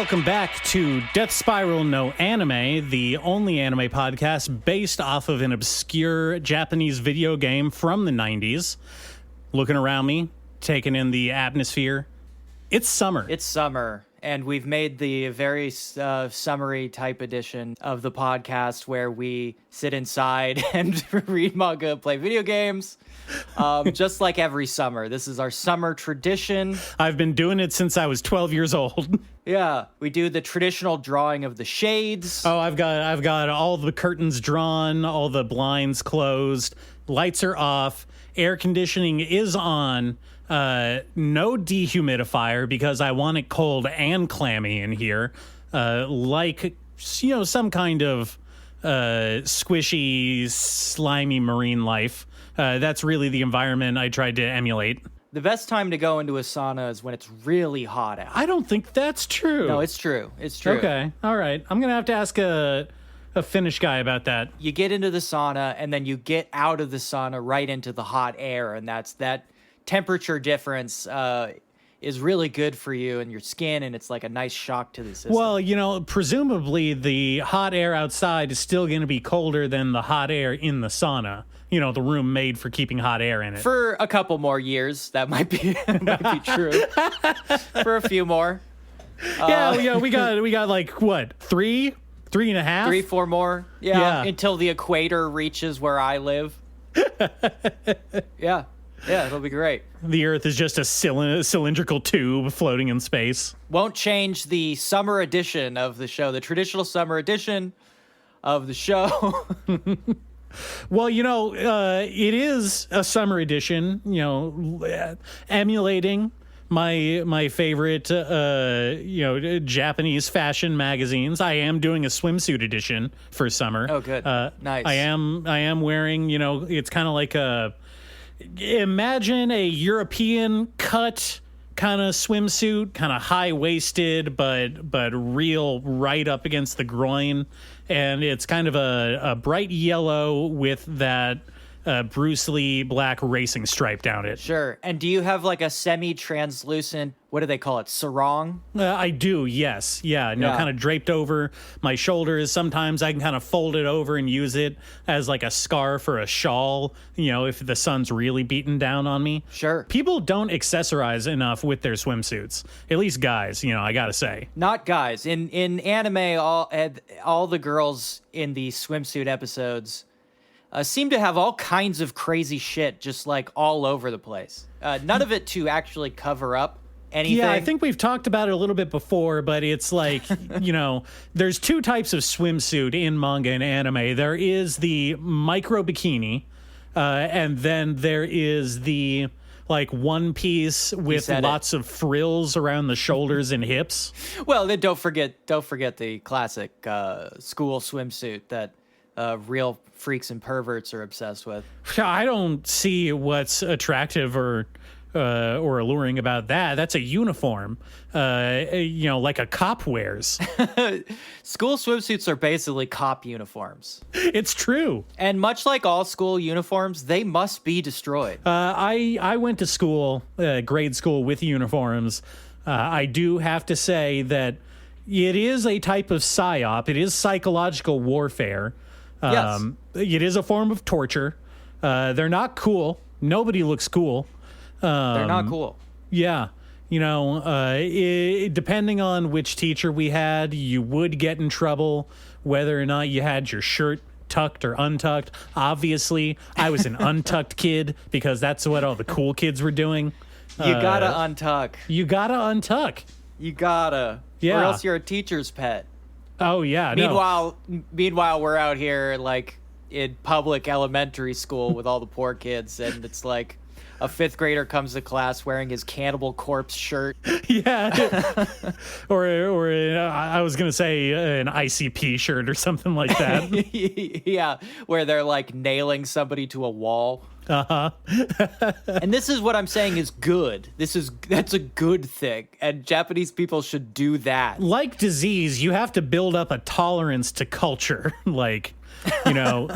Welcome back to Death Spiral No Anime, the only anime podcast based off of an obscure Japanese video game from the 90s. Looking around me, taking in the atmosphere. It's summer. It's summer, and we've made the very summery type edition of the podcast where we sit inside and read manga, play video games, just like every summer. This is our summer tradition. I've been doing it since I was 12 years old. Yeah, we do the traditional drawing of the shades. Oh, I've got all the curtains drawn, all the blinds closed, lights are off, air conditioning is on. No dehumidifier because I want it cold and clammy in here, like, you know, some kind of squishy, slimy marine life. That's really the environment I tried to emulate. The best time to go into a sauna is when it's really hot out. I don't think that's true. No, it's true. It's true. Okay, all right. I'm going to have to ask a Finnish guy about that. You get into the sauna, and then you get out of the sauna right into the hot air, and that temperature difference is really good for you and your skin, and it's like a nice shock to the system. Well, you know, presumably the hot air outside is still going to be colder than the hot air in the sauna. You know, the room made for keeping hot air in it. For a couple more years, that might be true. For a few more. Yeah, we got like what, 3.5? 3, 4 more. Yeah, until the equator reaches where I live. Yeah, it'll be great. The Earth is just a cylindrical tube floating in space. Won't change the summer edition of the show, the traditional summer edition of the show. Well, you know, it is a summer edition, you know, emulating my favorite, Japanese fashion magazines. I am doing a swimsuit edition for summer. Oh, good. Nice. I am wearing, you know, it's kind of like imagine a European cut kind of swimsuit, kind of high-waisted, but real right up against the groin. And it's kind of a bright yellow with that Bruce Lee black racing stripe down it. Sure. And do you have like a semi-translucent, what do they call it, sarong? I do, yes. Yeah, kind of draped over my shoulders. Sometimes I can kind of fold it over and use it as like a scarf or a shawl, you know, if the sun's really beating down on me. Sure. People don't accessorize enough with their swimsuits. At least guys, you know, I gotta say. Not guys. In anime, all the girls in the swimsuit episodes seem to have all kinds of crazy shit just like all over the place. None of it to actually cover up anything. Yeah, I think we've talked about it a little bit before, but it's like, you know, there's two types of swimsuit in manga and anime. There is the micro bikini, and then there is the like one piece with lots of frills around the shoulders and hips. Well, then don't forget the classic school swimsuit that real freaks and perverts are obsessed with. I don't see what's attractive or alluring about that. That's a uniform, you know, like a cop wears. School swimsuits are basically cop uniforms. It's true. And much like all school uniforms, they must be destroyed. I went to school, grade school with uniforms. I do have to say that it is a type of psyop. It is psychological warfare. Yes. It is a form of torture. They're not cool. Nobody looks cool. They're not cool. Yeah. You know, depending on which teacher we had, you would get in trouble, whether or not you had your shirt tucked or untucked. Obviously, I was an untucked kid because that's what all the cool kids were doing. You gotta untuck. You gotta untuck. You gotta. Yeah. Or else you're a teacher's pet. Oh, yeah. Meanwhile, we're out here like in public elementary school with all the poor kids, and it's like a 5th grader comes to class wearing his Cannibal Corpse shirt. Yeah. or I was going to say an ICP shirt or something like that. Yeah, where they're like nailing somebody to a wall. Uh-huh. And this is what I'm saying is good. That's a good thing. And Japanese people should do that. Like disease, you have to build up a tolerance to culture. Like, you know,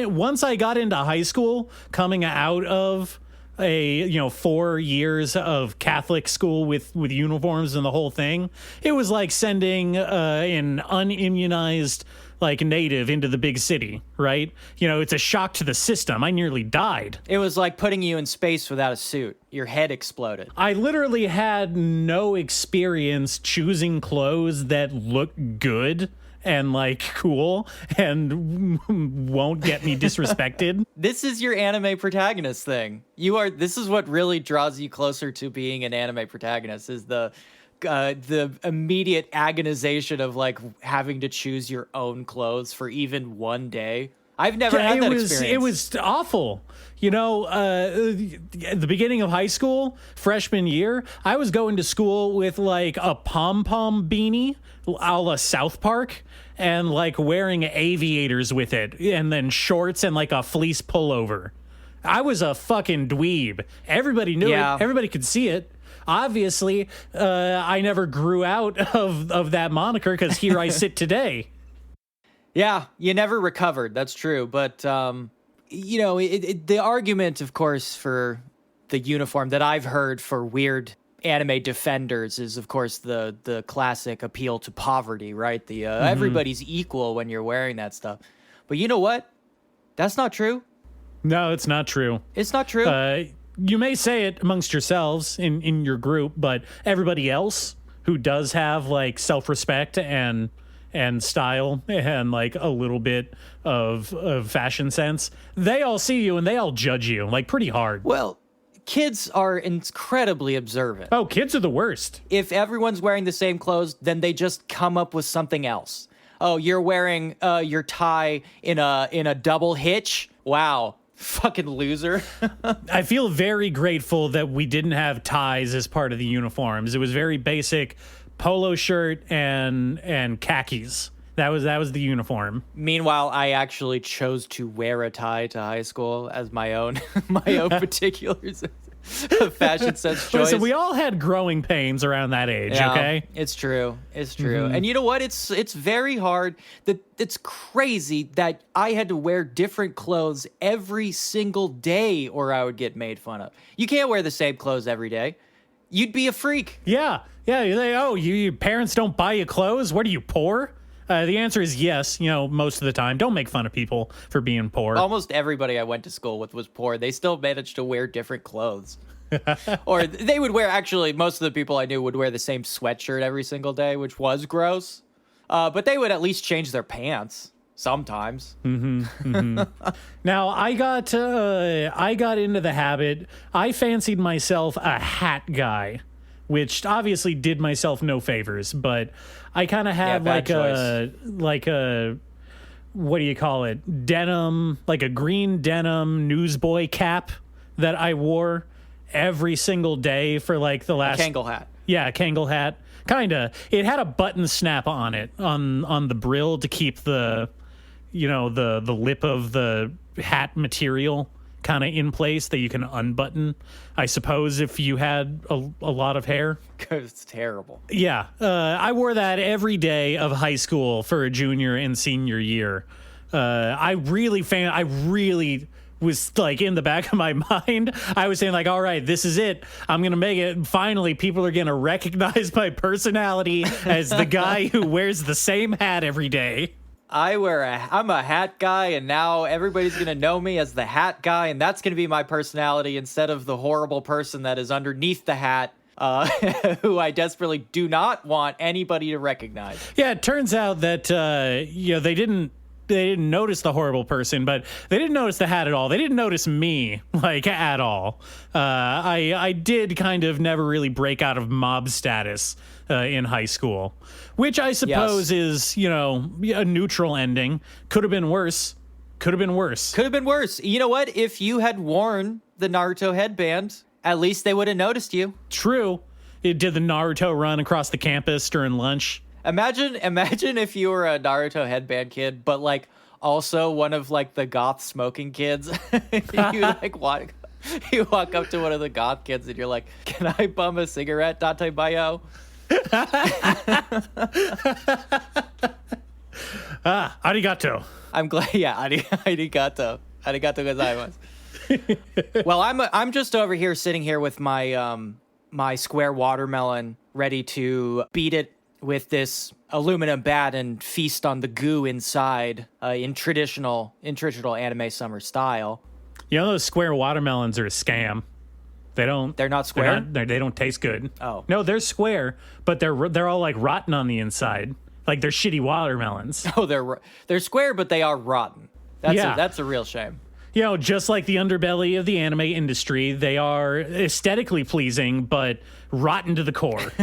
once I got into high school, coming out of a 4 years of Catholic school with uniforms and the whole thing. It was like sending an unimmunized like native into the big city, right? It's a shock to the system. I nearly died. It was like putting you in space without a suit. Your head exploded. I literally had no experience choosing clothes that look good and like cool and won't get me disrespected. This is your anime protagonist thing. This is what really draws you closer to being an anime protagonist, is the immediate agonization of like having to choose your own clothes for even one day. I've never had that experience. It was awful. At the beginning of high school, freshman year, I was going to school with like a pom-pom beanie a la South Park and like wearing aviators with it and then shorts and like a fleece pullover. I was a fucking dweeb. Everybody knew it. Everybody could see it. Obviously, I never grew out of that moniker because here I sit today. Yeah, you never recovered. That's true. But, the argument, of course, for the uniform that I've heard for weird anime defenders is, of course, the classic appeal to poverty, right? The everybody's equal when you're wearing that stuff. But you know what? That's not true. No, it's not true. It's not true. You may say it amongst yourselves in your group, but everybody else who does have like self-respect and style and like a little bit of fashion sense, they all see you and they all judge you like pretty hard. Well, kids are incredibly observant. Oh, kids are the worst. If everyone's wearing the same clothes, then they just come up with something else. Oh, you're wearing your tie in a double hitch? Wow. Fucking loser. I feel very grateful that we didn't have ties as part of the uniforms. It was very basic polo shirt and khakis. That was the uniform. Meanwhile, I actually chose to wear a tie to high school as my own particulars. Fashion sense choice. Listen, we all had growing pains around that age, okay? It's true. It's true. And you know what? It's very hard. It's crazy that I had to wear different clothes every single day or I would get made fun of. You can't wear the same clothes every day. You'd be a freak. Yeah. Your parents don't buy you clothes? What are you, poor? The answer is yes, most of the time. Don't make fun of people for being poor. Almost everybody I went to school with was poor. They still managed to wear different clothes. Or they would wear, actually, most of the people I knew would wear the same sweatshirt every single day, which was gross. But they would at least change their pants sometimes. Now, I got into the habit. I fancied myself a hat guy, which obviously did myself no favors, but I kind of had like a what do you call it? Denim, like a green denim newsboy cap that I wore every single day for like the last... A Kangol hat. Yeah, a Kangol hat. Kinda. It had a button snap on it, on the brill to keep the lip of the hat material kind of in place that you can unbutton, I suppose, if you had a lot of hair. It's terrible. Yeah. I wore that every day of high school for a junior and senior year. I really was like in the back of my mind, I was saying like, all right, this is it. I'm going to make it. Finally, people are going to recognize my personality as the guy who wears the same hat every day. I'm a hat guy, and now everybody's going to know me as the hat guy, and that's going to be my personality instead of the horrible person that is underneath the hat, who I desperately do not want anybody to recognize. Yeah, it turns out that they didn't notice the horrible person, but they didn't notice the hat at all. They didn't notice me, like, at all. I did kind of never really break out of mob status in high school, which I suppose is, a neutral ending. Could have been worse. Could have been worse. You know what? If you had worn the Naruto headband, at least they would have noticed you. True. It did the Naruto run across the campus during lunch. Imagine if you were a Naruto headband kid, but like also one of like the goth smoking kids. You walk up to one of the goth kids and you're like, "Can I bum a cigarette, Date Bayo?" Arigato. I'm glad. Yeah, arigato. Arigato gozaimasu. Well, I'm just over here sitting here with my my square watermelon, ready to beat it with this aluminum bat and feast on the goo inside in traditional anime summer style. You know, those square watermelons are a scam. They're not square? They don't taste good. Oh. No, they're square, but they're all like rotten on the inside. Like they're shitty watermelons. Oh, they're square, but they are rotten. That's a real shame. You know, just like the underbelly of the anime industry, they are aesthetically pleasing, but rotten to the core.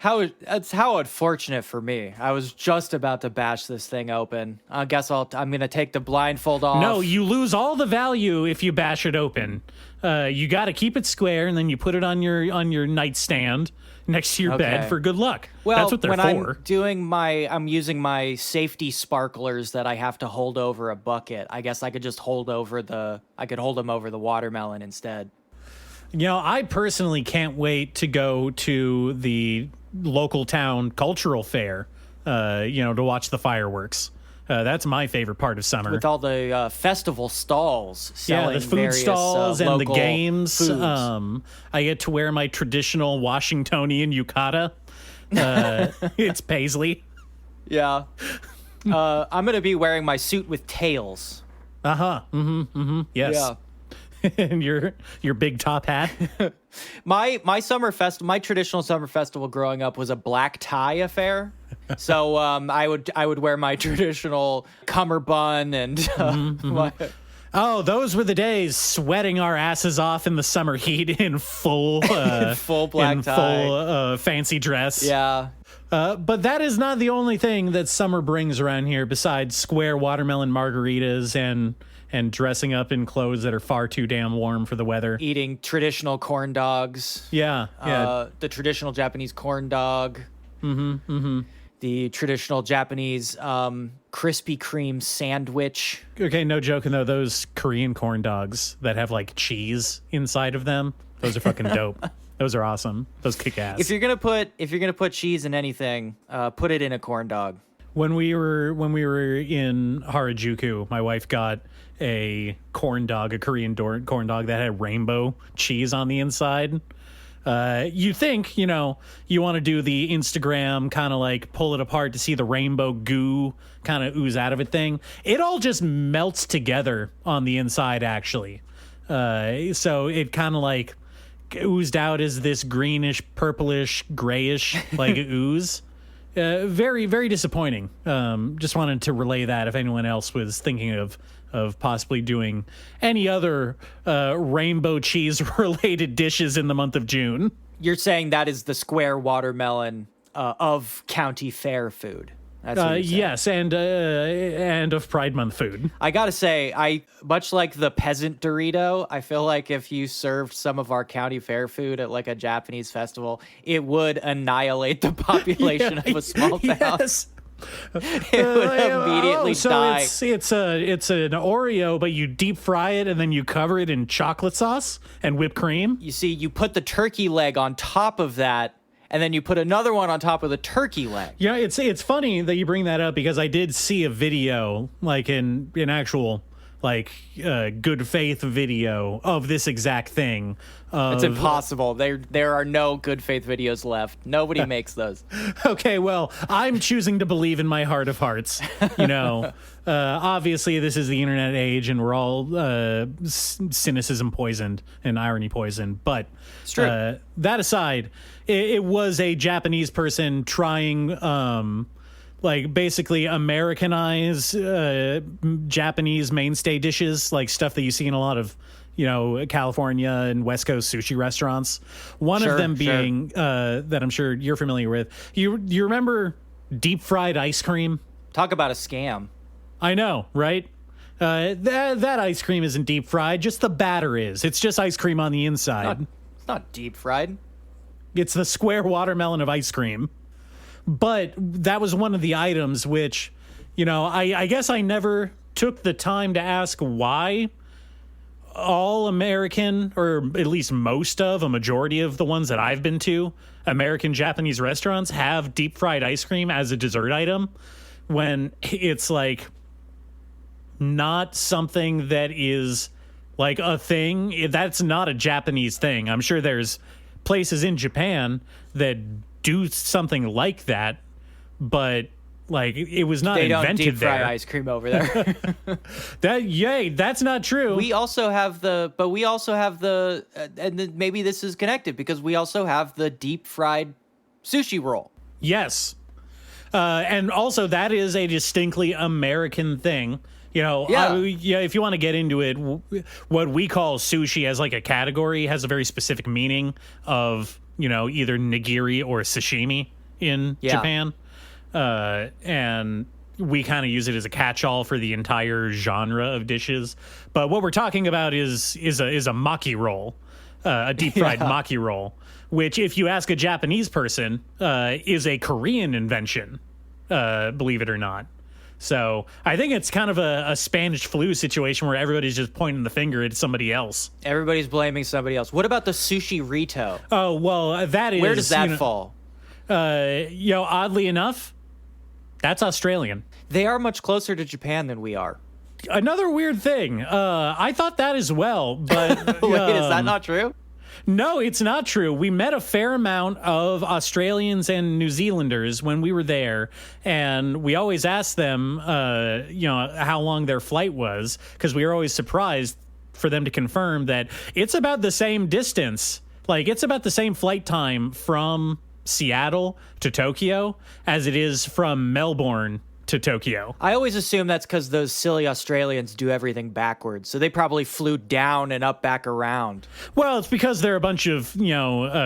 That's how unfortunate for me. I was just about to bash this thing open. I guess I'm gonna take the blindfold off. No, you lose all the value if you bash it open. You got to keep it square, and then you put it on your nightstand next to your bed for good luck. Well, that's what they're for. I'm using my safety sparklers that I have to hold over a bucket. I guess I could just hold them over the watermelon instead. You know, I personally can't wait to go to the local town cultural fair, to watch the fireworks. That's my favorite part of summer. With all the festival stalls selling the food stalls and the games. Foods. I get to wear my traditional Washingtonian yukata. It's paisley. Yeah. I'm going to be wearing my suit with tails. Uh-huh. Yes. Yeah. And your big top hat. My traditional summer festival growing up was a black tie affair. So I would wear my traditional cummerbund and Oh, those were the days, sweating our asses off in the summer heat in full full black tie, full fancy dress. Yeah. But that is not the only thing that summer brings around here besides square watermelon margaritas and dressing up in clothes that are far too damn warm for the weather. Eating traditional corn dogs. Yeah. The traditional Japanese corn dog. The traditional Japanese Krispy Kreme sandwich. Okay, no joking though. Those Korean corn dogs that have like cheese inside of them, those are fucking dope. Those are awesome. Those kick ass. If you're gonna put cheese in anything, put it in a corn dog. When we were in Harajuku, my wife got a Korean corn dog that had rainbow cheese on the inside. You think, you want to do the Instagram kind of like pull it apart to see the rainbow goo kind of ooze out of it thing. It all just melts together on the inside, actually. So it kind of like oozed out as this greenish, purplish, grayish like ooze. Very, very disappointing. Just wanted to relay that if anyone else was thinking of possibly doing any other rainbow cheese related dishes in the month of June. You're saying that is the square watermelon of county fair food. That's what you're saying. Yes, and of Pride Month food. I gotta say, much like the peasant Dorito, I feel like if you served some of our county fair food at like a Japanese festival, it would annihilate the population of a small town. Yes. It would immediately die. It's an Oreo, but you deep fry it and then you cover it in chocolate sauce and whipped cream. You see, you put the turkey leg on top of that, and then you put another one on top of the turkey leg. Yeah, it's funny that you bring that up because I did see a video, like in actual good faith video of this exact thing. It's impossible. There are no good faith videos left. Nobody makes those. Okay, well, I'm choosing to believe in my heart of hearts. Obviously this is the internet age and we're all cynicism poisoned and irony poisoned. But it's true. That aside, it was a Japanese person trying basically Americanize Japanese mainstay dishes, like stuff that you see in a lot of, California and West Coast sushi restaurants. One of them being that I'm sure you're familiar with. You remember deep fried ice cream? Talk about a scam. I know, right? That ice cream isn't deep fried, just the batter is. It's just ice cream on the inside. It's not deep fried. It's the square watermelon of ice cream. But that was one of the items which, I guess I never took the time to ask why all American, or at least most of, a majority of the ones that I've been to, American Japanese restaurants have deep fried ice cream as a dessert item when it's like not something that is like a thing. That's not a Japanese thing. I'm sure there's places in Japan that do something like that, but like it was not They invented don't deep fry there. ice cream over there. That's not true. We also have and then maybe this is connected because we also have the deep fried sushi roll. Yes. And also that is a distinctly American thing. If you want to get into it, what we call sushi as like a category has a very specific meaning of, either nigiri or sashimi in Japan. And we kind of use it as a catch-all for the entire genre of dishes. But what we're talking about is a maki roll, a deep-fried maki roll, which if you ask a Japanese person, is a Korean invention, believe it or not. So I think it's kind of a Spanish flu situation where everybody's just pointing the finger at somebody else. Everybody's blaming somebody else. What about the sushi rito? Oh, well, that is... Where does that fall? Oddly enough, that's Australian. They are much closer to Japan than we are. Another weird thing. I thought that as well, but... Wait, is that not true? No, it's not true. We met a fair amount of Australians and New Zealanders when we were there, and we always asked them, how long their flight was, because we were always surprised for them to confirm that it's about the same distance. Like, it's about the same flight time from Seattle to Tokyo as it is from Melbourne to Tokyo. I always assume that's because those silly Australians do everything backwards, so they probably flew down and up back around. Well, it's because they're a bunch of,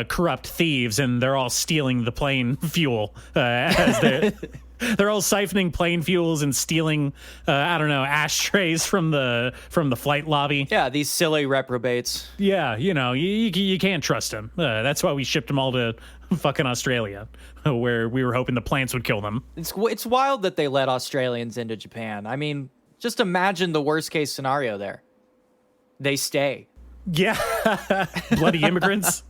corrupt thieves, and they're all stealing the plane fuel as they're all siphoning plane fuels and stealing, ashtrays from the flight lobby. Yeah, these silly reprobates. Yeah, you can't trust them. That's why we shipped them all to fucking Australia, where we were hoping the plants would kill them. It's wild that they let Australians into Japan. I mean, just imagine the worst case scenario there. They stay. Yeah, bloody immigrants.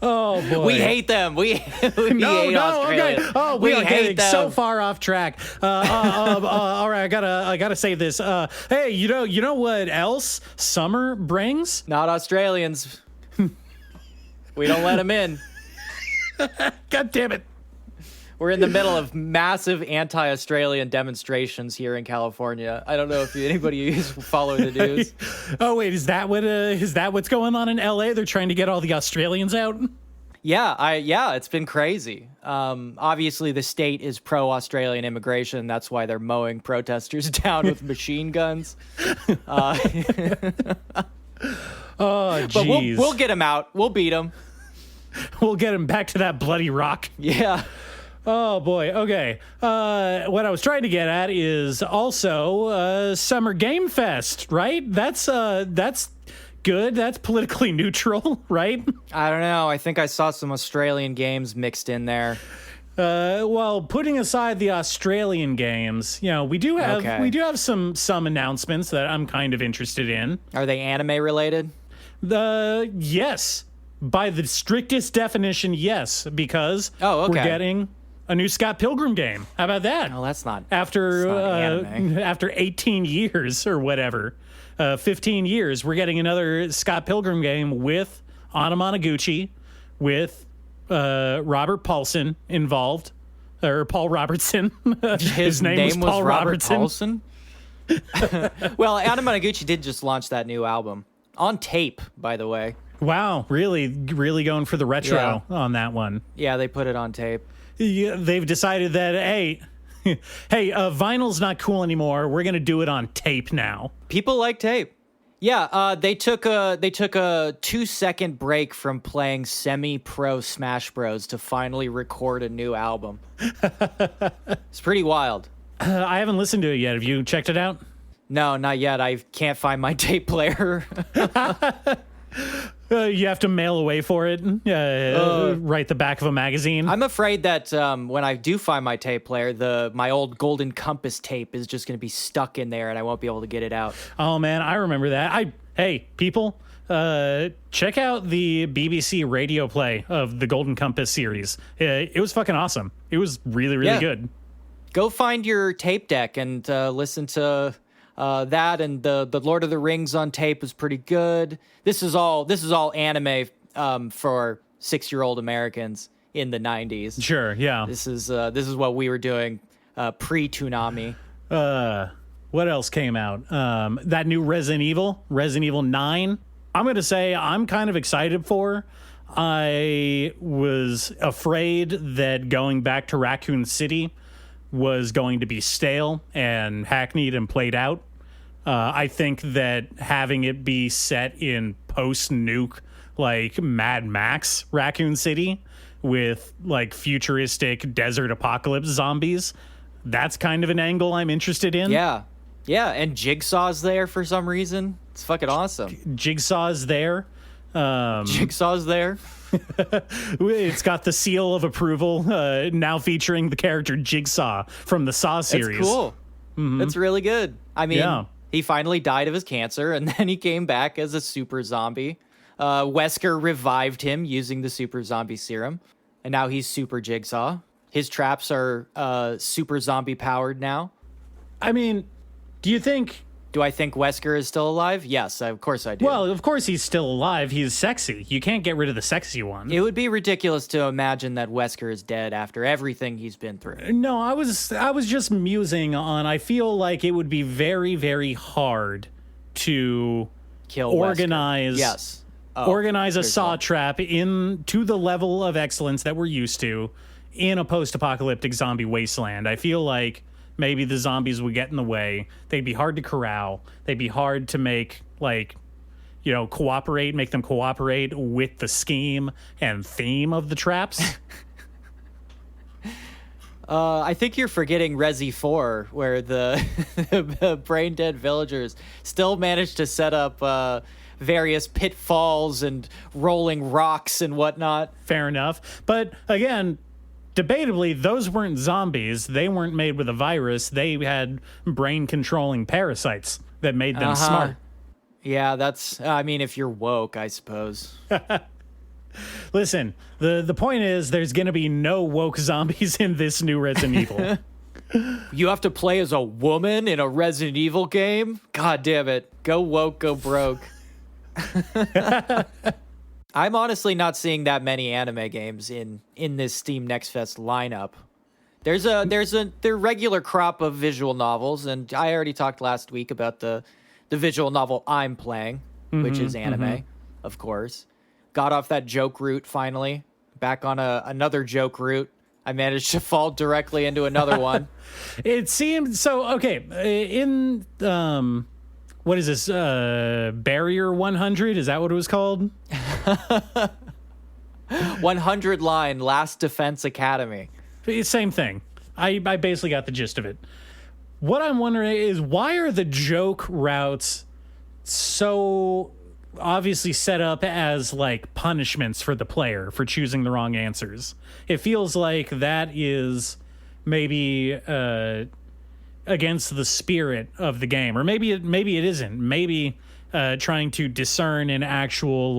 Oh boy, we hate them. We hate Australia. Okay. Oh, we are getting so far off track. All right, I gotta say this. Hey, you know what else summer brings? Not Australians. We don't let them in. God damn it. We're in the middle of massive anti-Australian demonstrations here in California. I don't know if anybody is following the news. Oh wait, is that what's going on in LA? They're trying to get all the Australians out? Yeah, it's been crazy. Obviously the state is pro-Australian immigration. That's why they're mowing protesters down with machine guns. Oh, jeez. But we'll get them out. We'll beat them. We'll get them back to that bloody rock. Yeah. Oh boy. Okay. What I was trying to get at is also Summer Game Fest, right? That's good. That's politically neutral, right? I don't know. I think I saw some Australian games mixed in there. Well, putting aside the Australian games, we do have some announcements that I'm kind of interested in. Are they anime related? Yes. By the strictest definition, yes, because we're getting a new Scott Pilgrim game. How about that? Oh, that's not after 18 years or whatever, 15 years, we're getting another Scott Pilgrim game with Anna Monoguchi, with Robert Paulson involved, or Paul Robertson. His name was Paul Robertson. Well, Anna Monoguchi did just launch that new album on tape, by the way. Wow, really going for the retro on that one. Yeah, they put it on tape. Yeah, they've decided that, hey, vinyl's not cool anymore. We're going to do it on tape now. People like tape. Yeah, they took a 2-second break from playing semi-pro Smash Bros. To finally record a new album. It's pretty wild. I haven't listened to it yet. Have you checked it out? No, not yet. I can't find my tape player. You have to mail away for it, write the back of a magazine. I'm afraid that when I do find my tape player, my old Golden Compass tape is just going to be stuck in there and I won't be able to get it out. Oh, man, I remember that. Hey, people, check out the BBC radio play of the Golden Compass series. It was fucking awesome. It was really, really good. go find your tape deck and listen to that. And the Lord of the Rings on tape is pretty good. This is all anime for 6-year-old Americans in the 90s. Sure, yeah. This is what we were doing pre-Toonami. What else came out? That new Resident Evil 9. I'm going to say I'm kind of excited for. I was afraid that going back to Raccoon City was going to be stale and hackneyed and played out. I think that having it be set in post-nuke, like Mad Max Raccoon City with like futuristic desert apocalypse zombies, that's kind of an angle I'm interested in. Yeah, and Jigsaw's there for some reason. It's fucking awesome. Jigsaw's there. Jigsaw's there. It's got the seal of approval, now featuring the character Jigsaw from the Saw series. That's cool. Mm-hmm. That's really good. I mean, he finally died of his cancer, and then he came back as a super zombie. Wesker revived him using the super zombie serum, and now he's super Jigsaw. His traps are super zombie powered now. I mean, do I think Wesker is still alive? Yes, of course I do. Well, of course he's still alive. He's sexy. You can't get rid of the sexy one. It would be ridiculous to imagine that Wesker is dead after everything he's been through. No, I was just musing on, I feel like it would be very, very hard to kill organize. Wesker. Yes. Organize a Saw trap to the level of excellence that we're used to in a post-apocalyptic zombie wasteland. I feel like maybe the zombies would get in the way. They'd be hard to corral. They'd be hard to make, make them cooperate with the scheme and theme of the traps. I think you're forgetting Resi 4, where the brain-dead villagers still managed to set up various pitfalls and rolling rocks and whatnot. Fair enough. But again, debatably, those weren't zombies. They weren't made with a virus. They had brain-controlling parasites that made them smart. Yeah, if you're woke, I suppose. Listen, the point is there's going to be no woke zombies in this new Resident Evil. You have to play as a woman in a Resident Evil game? God damn it. Go woke, go broke. I'm honestly not seeing that many anime games in this Steam Next Fest lineup. There's a regular crop of visual novels, and I already talked last week about the visual novel I'm playing, which is anime, of course. Got off that joke route finally, back on another joke route. I managed to fall directly into another one. It seemed so okay. In what is this? Barrier 100? Is that what it was called? 100 line Last Defense Academy. Same thing. I basically got the gist of it. What I'm wondering is, why are the joke routes so obviously set up as like punishments for the player for choosing the wrong answers? It feels like that is maybe against the spirit of the game, or maybe it isn't. Maybe trying to discern an actual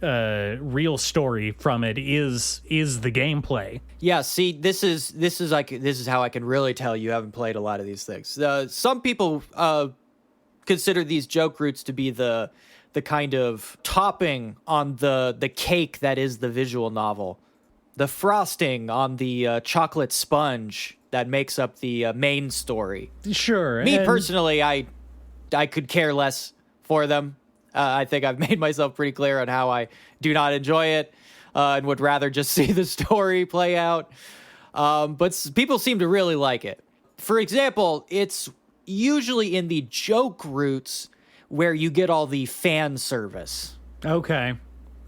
real story from it is the gameplay. Yeah, see, this is how I can really tell you haven't played a lot of these things. Some people consider these joke routes to be the kind of topping on the cake that is the visual novel, the frosting on the chocolate sponge that makes up the main story. Sure. Me personally, I could care less for them. I think I've made myself pretty clear on how I do not enjoy it and would rather just see the story play out. But people seem to really like it. For example, it's usually in the joke routes where you get all the fan service. Okay.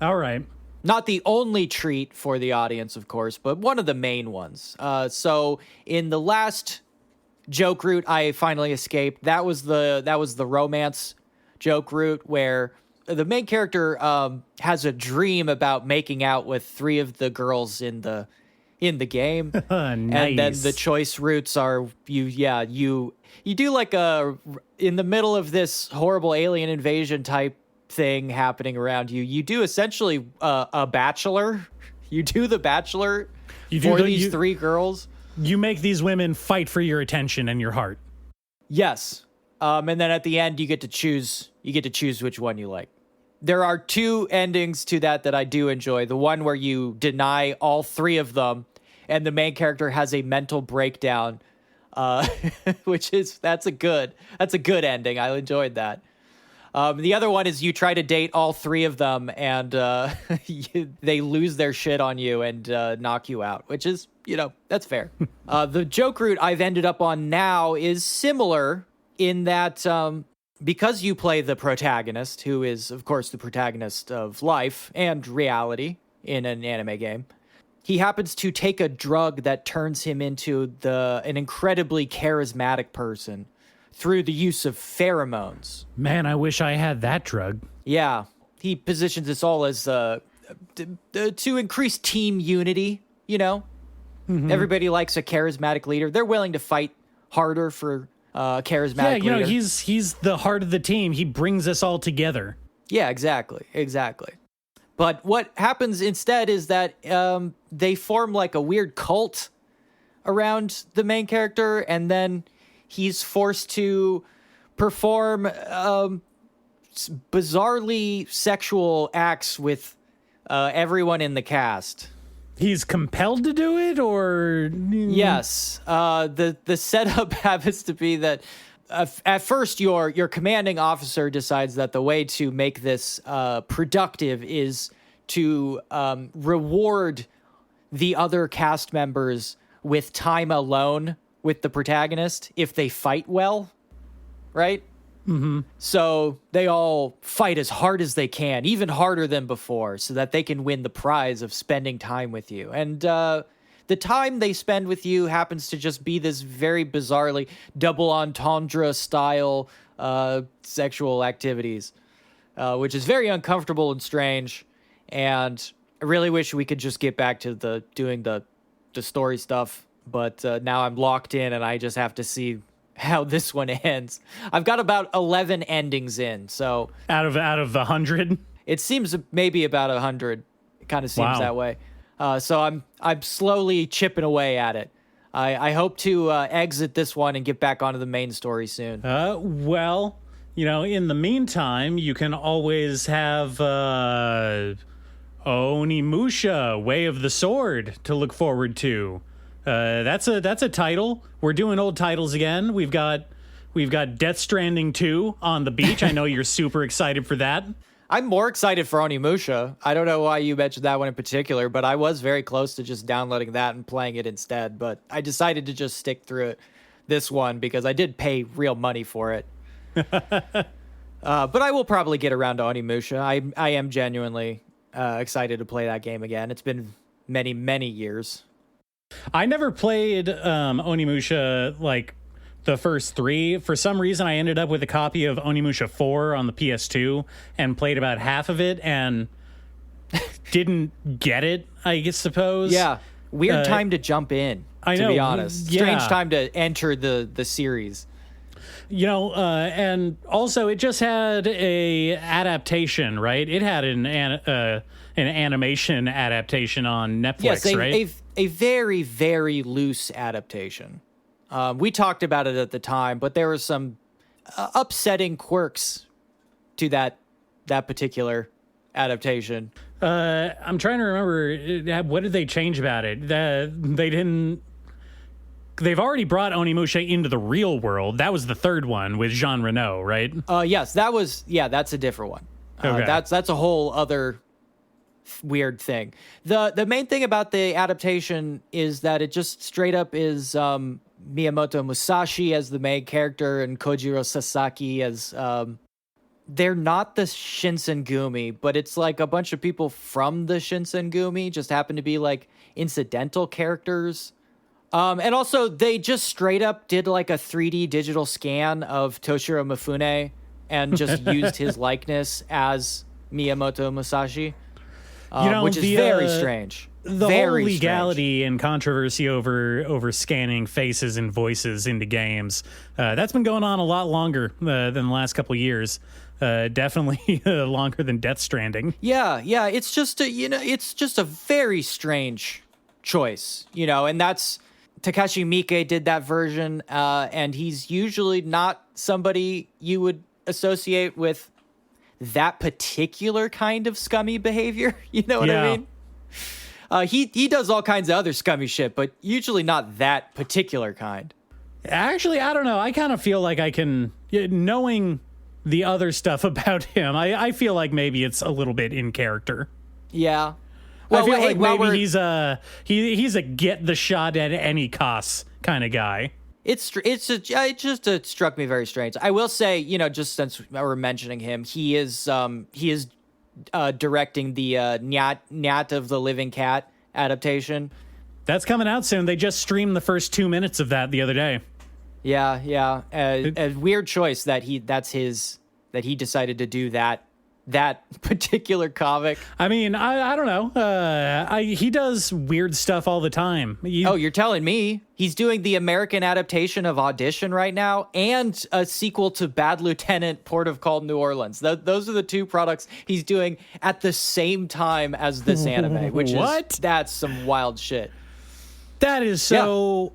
All right. Not the only treat for the audience, of course, but one of the main ones. So in the last joke route I finally escaped, that was the romance joke route, where the main character has a dream about making out with 3 of the girls in the game. Nice. And then the choice routes are you do like in the middle of this horrible alien invasion type thing happening around you do essentially a bachelor. You do the bachelor for these 3 girls. You make these women fight for your attention and your heart. Yes. And then at the end, you get to choose which one you like. There are 2 endings to that I do enjoy. The one where you deny all 3 of them, and the main character has a mental breakdown, that's a good ending. I enjoyed that. The other one is you try to date all 3 of them, and they lose their shit on you and knock you out, which is, that's fair. The joke route I've ended up on now is similar in that because you play the protagonist, who is, of course, the protagonist of life and reality in an anime game, he happens to take a drug that turns him into an incredibly charismatic person through the use of pheromones. Man, I wish I had that drug. Yeah. He positions us all as to increase team unity, Mm-hmm. Everybody likes a charismatic leader. They're willing to fight harder for charismatic leader. Yeah, he's the heart of the team. He brings us all together. Yeah, exactly. But what happens instead is that they form like a weird cult around the main character, and then he's forced to perform bizarrely sexual acts with everyone in the cast. He's compelled to do it, or yes. The setup happens to be that at first your commanding officer decides that the way to make this productive is to reward the other cast members with time alone with the protagonist if they fight well, right? Mm-hmm. So they all fight as hard as they can, even harder than before, so that they can win the prize of spending time with you. And the time they spend with you happens to just be this very bizarrely double entendre style sexual activities, which is very uncomfortable and strange. And I really wish we could just get back to doing the story stuff. But now I'm locked in, and I just have to see how this one ends. I've got about 11 endings in, so out of 100, it seems maybe about 100. It kind of seems that way. So I'm slowly chipping away at it. I hope to exit this one and get back onto the main story soon. Well, in the meantime, you can always have Onimusha, Way of the Sword, to look forward to. That's a title. We're doing old titles again. We've got Death Stranding 2 on the beach. I know you're super excited for that. I'm more excited for Onimusha. I don't know why you mentioned that one in particular, but I was very close to just downloading that and playing it instead. But I decided to just stick through this one because I did pay real money for it. But I will probably get around to Onimusha. I am genuinely excited to play that game again. It's been many, many years. I never played Onimusha, like, the first 3. For some reason, I ended up with a copy of Onimusha 4 on the PS2 and played about half of it and didn't get it, I suppose. Yeah. Weird time to jump in, to be honest. Yeah. Strange time to enter the series. And also it just had a adaptation, right? It had an animation adaptation on Netflix, right? A very, very loose adaptation. We talked about it at the time, but there were some upsetting quirks to that particular adaptation. I'm trying to remember, what did they change about it? They've already brought Onimusha into the real world. That was the 3rd one with Jean Reno, right? Yes, that's a different one. Okay. That's a whole other weird thing. The main thing about the adaptation is that it just straight up is Miyamoto Musashi as the main character and Kojiro Sasaki as they're not the Shinsengumi, but it's like a bunch of people from the Shinsengumi just happen to be like incidental characters. And also they just straight up did like a 3D digital scan of Toshiro Mifune and just used his likeness as Miyamoto Musashi. Which is very strange. The whole legality and controversy over scanning faces and voices into games, that's been going on a lot longer than the last couple of years. Definitely longer than Death Stranding. Yeah, it's just a very strange choice, and that's Takashi Miike did that version, and he's usually not somebody you would associate with that particular kind of scummy behavior. You know what I mean? He does all kinds of other scummy shit, but usually not that particular kind. Actually, I don't know. I kind of feel like I can, knowing the other stuff about him, I feel like maybe it's a little bit in character. Yeah. Well, I feel like maybe he's a get the shot at any cost kind of guy. It just struck me very strange. I will say, just since we're mentioning him, he is directing the Nyat of the Living Cat adaptation. That's coming out soon. They just streamed the first 2 minutes of that the other day. Yeah. A weird choice that he decided to do that particular comic. I mean, I don't know. He does weird stuff all the time. You're telling me he's doing the American adaptation of Audition right now and a sequel to Bad Lieutenant, Port of Call, New Orleans. Those are the two products he's doing at the same time as this anime, which that's some wild shit. That is so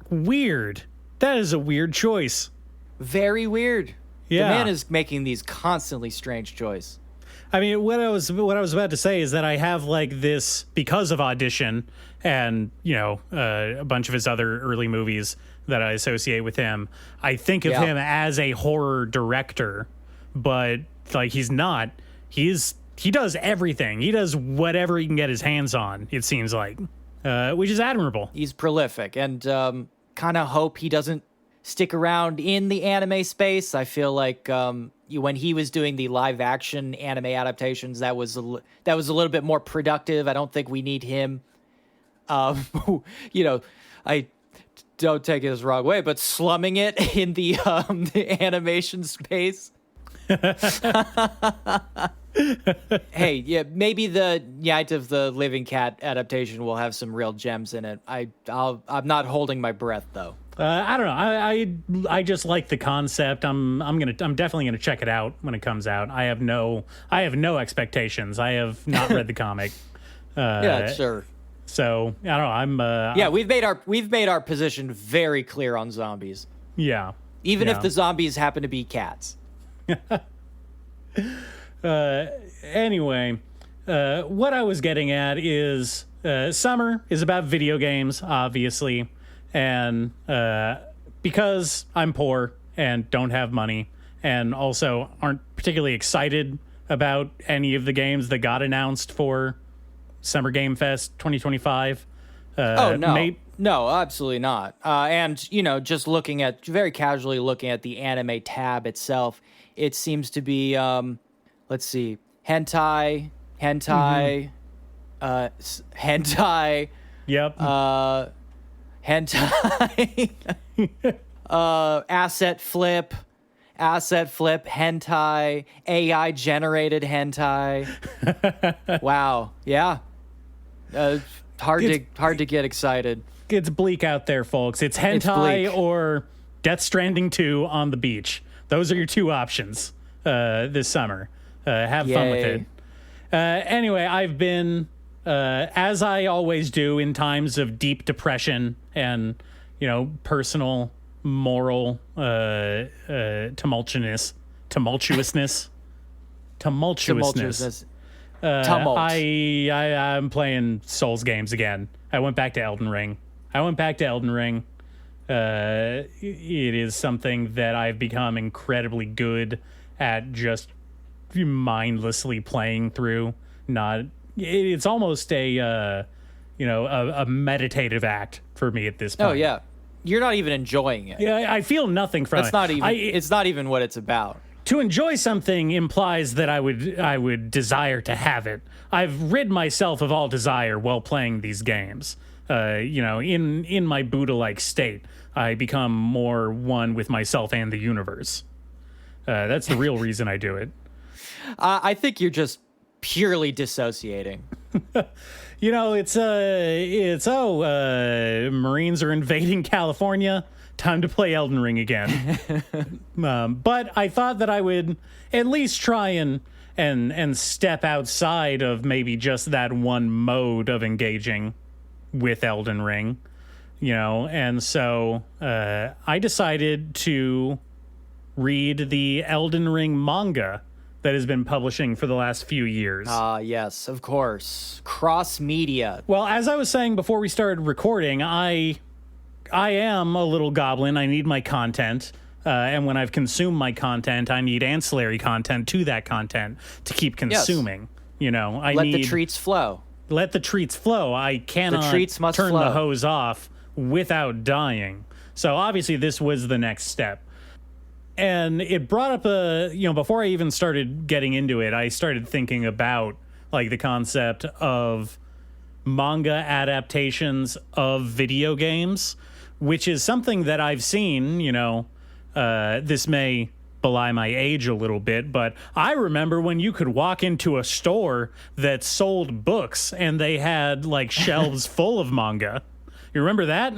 weird. That is a weird choice. Very weird. Yeah. The man is making these constantly strange choices. I mean, what I was about to say is that I have like this because of Audition and, a bunch of his other early movies that I associate with him. I think of him as a horror director, but like he's not. He does everything. He does whatever he can get his hands on, it seems like, which is admirable. He's prolific and kind of hope he doesn't stick around in the anime space. I feel like when he was doing the live action anime adaptations, that was a little bit more productive. I don't think we need him. I don't take it as the wrong way, but slumming it in the animation space. Hey, yeah, maybe the Night of the Living Cat adaptation will have some real gems in it. I'm not holding my breath though. I don't know. I just like the concept. I'm definitely gonna check it out when it comes out. I have no expectations. I have not read the comic. Yeah, sure. So I don't know. We've made our position very clear on zombies. Yeah. Even if the zombies happen to be cats. Anyway, what I was getting at is summer is about video games, obviously. And because I'm poor and don't have money and also aren't particularly excited about any of the games that got announced for Summer Game Fest 2025. No, absolutely not. And, just very casually looking at the anime tab itself, it seems to be, let's see, hentai, hentai. Yep. Hentai, asset flip, hentai, AI generated hentai. Wow, yeah, hard to get excited. It's bleak out there, folks. It's hentai or Death Stranding 2 on the beach. Those are your two options this summer. Have fun with it. Anyway, I've been. As I always do in times of deep depression and, personal, moral, tumultuousness. Tumult. I'm playing Souls games again. I went back to Elden Ring. It is something that I've become incredibly good at just mindlessly playing through, it's almost a meditative act for me at this point. Oh yeah, you're not even enjoying it. Yeah, I feel nothing from it. It's not even what it's about. To enjoy something implies that I would desire to have it. I've rid myself of all desire while playing these games. In my Buddha-like state, I become more one with myself and the universe. That's the real reason I do it. I think you're just purely dissociating. Marines are invading California. Time to play Elden Ring again. But I thought that I would at least try and step outside of maybe just that one mode of engaging with Elden Ring. And so I decided to read the Elden Ring manga that has been publishing for the last few years. Yes, of course. Cross media. Well, as I was saying before we started recording, I am a little goblin. I need my content. And when I've consumed my content, I need ancillary content to that content to keep consuming. Yes. Let the treats flow. Let the treats flow. I cannot turn the hose off without dying. So obviously this was the next step. And it brought up before I even started getting into it, I started thinking about like the concept of manga adaptations of video games, which is something that I've seen, this may belie my age a little bit, but I remember when you could walk into a store that sold books and they had like shelves full of manga. You remember that?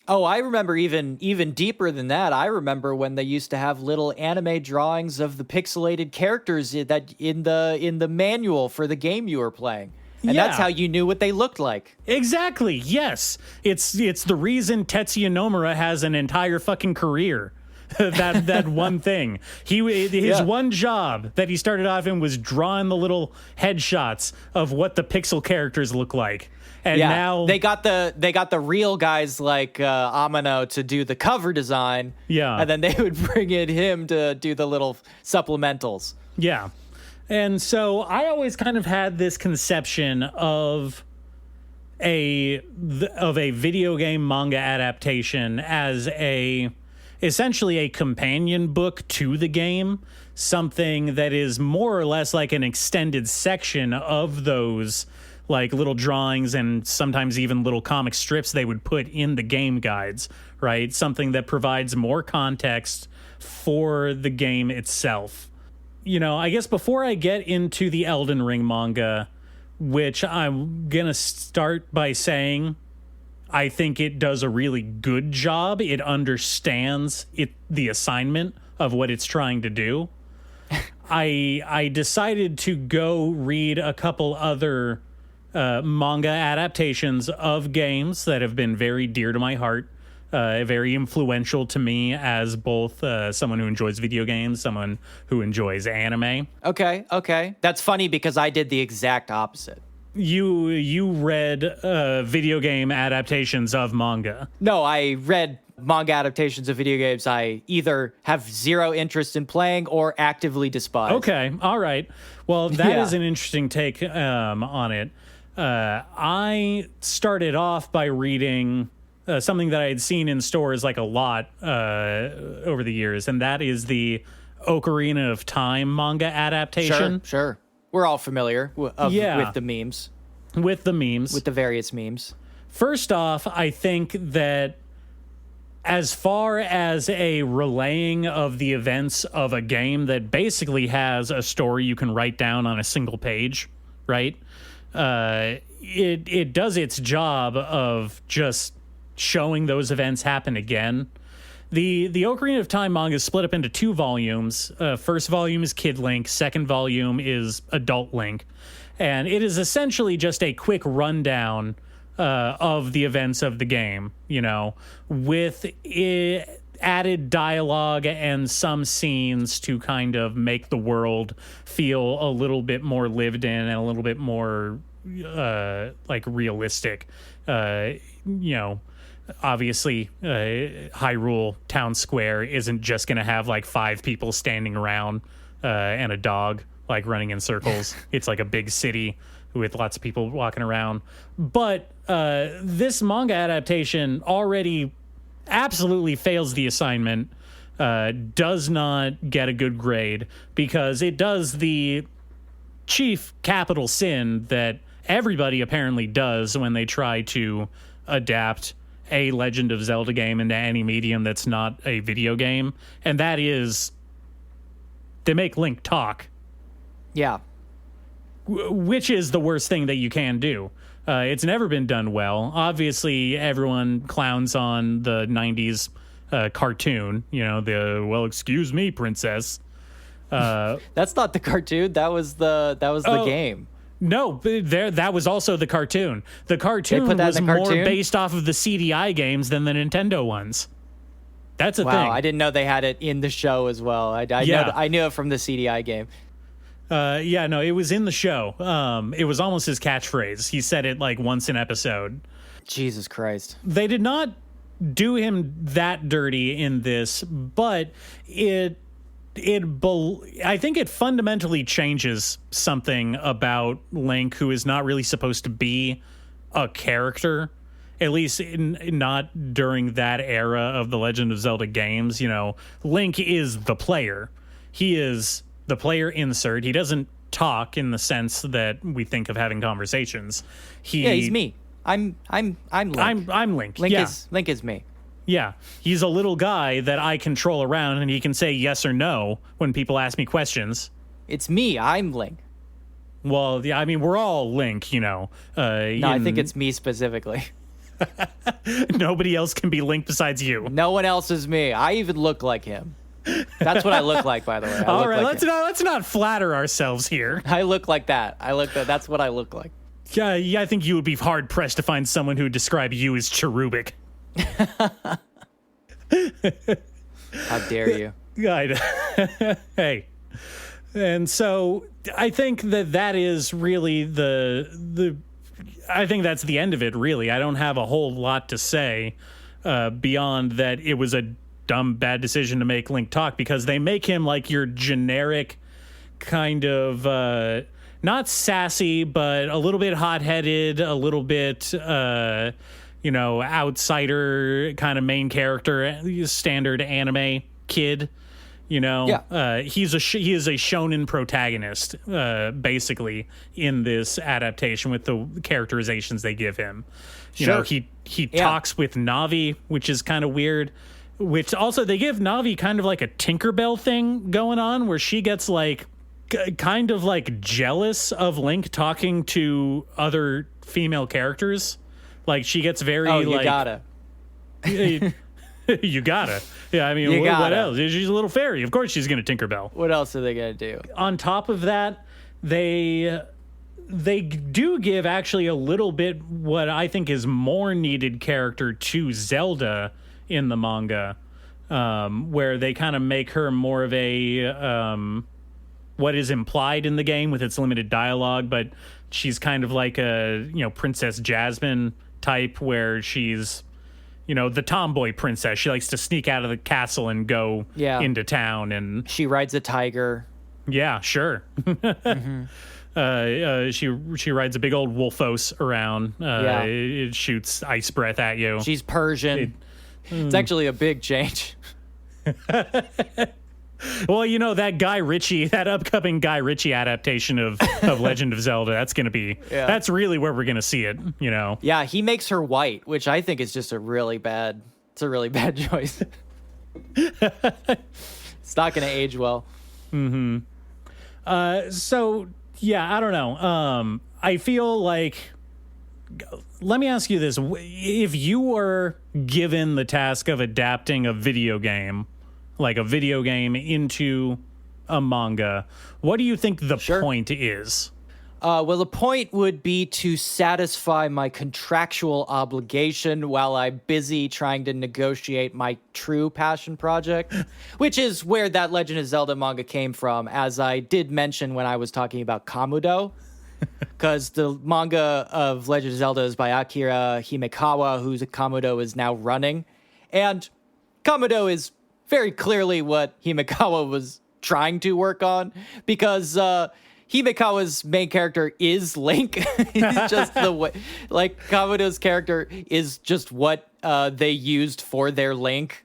Oh, I remember even deeper than that. I remember when they used to have little anime drawings of the pixelated characters that in the manual for the game you were playing. And that's how you knew what they looked like. Exactly. Yes. It's the reason Tetsuya Nomura has an entire fucking career. that one thing. His one job that he started off in was drawing the little headshots of what the pixel characters look like. And now they got the real guys like Amano to do the cover design. Yeah. And then they would bring in him to do the little supplementals. Yeah. And so I always kind of had this conception of a video game manga adaptation as essentially a companion book to the game, something that is more or less like an extended section of those like little drawings and sometimes even little comic strips they would put in the game guides, right? Something that provides more context for the game itself. I guess before I get into the Elden Ring manga, which I'm going to start by saying I think it does a really good job. It understands the assignment of what it's trying to do. I decided to go read a couple other manga adaptations of games that have been very dear to my heart, very influential to me as both someone who enjoys video games, someone who enjoys anime. Okay. That's funny because I did the exact opposite. You read video game adaptations of manga. No, I read manga adaptations of video games I either have zero interest in playing or actively despise. Okay, all right. Well, that is an interesting take on it. I started off by reading something that I had seen in stores like a lot over the years, and that is the Ocarina of Time manga adaptation. Sure. We're all familiar with the memes. With the memes. With the various memes. First off, I think that as far as a relaying of the events of a game that basically has a story you can write down on a single page, right? It does its job of just showing those events happen again. The Ocarina of Time manga is split up into 2 volumes. First volume is Kid Link. Second volume is Adult Link. And it is essentially just a quick rundown of the events of the game, with added dialogue and some scenes to kind of make the world feel a little bit more lived in and a little bit more like realistic. Obviously, Hyrule Town Square isn't just going to have like 5 people standing around and a dog like running in circles. It's like a big city with lots of people walking around. But this manga adaptation already absolutely fails the assignment, does not get a good grade because it does the chief capital sin that everybody apparently does when they try to adapt a Legend of Zelda game into any medium that's not a video game, and that is they make Link talk. Yeah. Which is the worst thing that you can do. It's never been done well. Obviously, everyone clowns on the 90s cartoon, excuse me, princess. That's not the cartoon. That was the game. No, that was also the cartoon. The cartoon put that was in the more cartoon? based off of the CDI games than the Nintendo ones. That's a thing. Wow, I didn't know they had it in the show as well. I knew it from the CDI game. Yeah, no, it was in the show. It was almost his catchphrase. He said it like once an episode. Jesus Christ. They did not do him that dirty in this, but I think it fundamentally changes something about Link, who is not really supposed to be a character, at least not during that era of the Legend of Zelda games. You know, Link is the player. He is the player insert. He doesn't talk in the sense that we think of having conversations. He's me. I'm Link. I'm Link. Link is me. Yeah, he's a little guy that I control around, and he can say yes or no when people ask me questions. It's me. I'm Link. Well, yeah, I mean, we're all Link, you know. No, I think it's me specifically. Nobody else can be Link besides you. No one else is me. I even look like him. That's what I look like, by the way. All right, let's not flatter ourselves here. I look like that. That's what I look like. Yeah, I think you would be hard pressed to find someone who would describe you as cherubic. How dare you? Hey. And so I think that is really I think that's the end of it, really. I don't have a whole lot to say beyond that it was a dumb, bad decision to make Link talk, because they make him like your generic kind of, not sassy, but a little bit hot-headed, a little bit, outsider kind of main character, standard anime kid. You know, yeah. He is a shonen protagonist, basically, in this adaptation with the characterizations they give him. You know, he talks with Navi, which is kind of weird. Which also, they give Navi kind of like a Tinkerbell thing going on, where she gets like kind of like jealous of Link talking to other female characters. Like she gets very you gotta. You gotta. Yeah, I mean, what else? She's a little fairy. Of course she's going to Tinkerbell. What else are they going to do? On top of that, they do give actually a little bit what I think is more needed character to Zelda in the manga, where they kind of make her more of a what is implied in the game with its limited dialogue, but she's kind of like a, Princess Jasmine type, where she's the tomboy princess. She likes to sneak out of the castle and go into town, and she rides a tiger. Yeah, sure. Mm-hmm. She rides a big old wolfos around. It shoots ice breath at you. She's Persian. It's actually a big change. Well, that upcoming Guy Ritchie adaptation of Legend of Zelda, that's going to be, that's really where we're going to see it, Yeah, he makes her white, which I think is just a really bad choice. It's not going to age well. Mm-hmm. So, yeah, I don't know. I feel like, let me ask you this. If you were given the task of adapting a video game, like a video game into a manga, what do you think the point is? Well, the point would be to satisfy my contractual obligation while I'm busy trying to negotiate my true passion project, which is where that Legend of Zelda manga came from, as I did mention when I was talking about Kamudo, because the manga of Legend of Zelda is by Akira Himekawa, whose Kamudo is now running, and Kamudo is very clearly what Himekawa was trying to work on, because Himekawa's main character is Link. He's just the way, like, Kamudo's character is just what they used for their Link.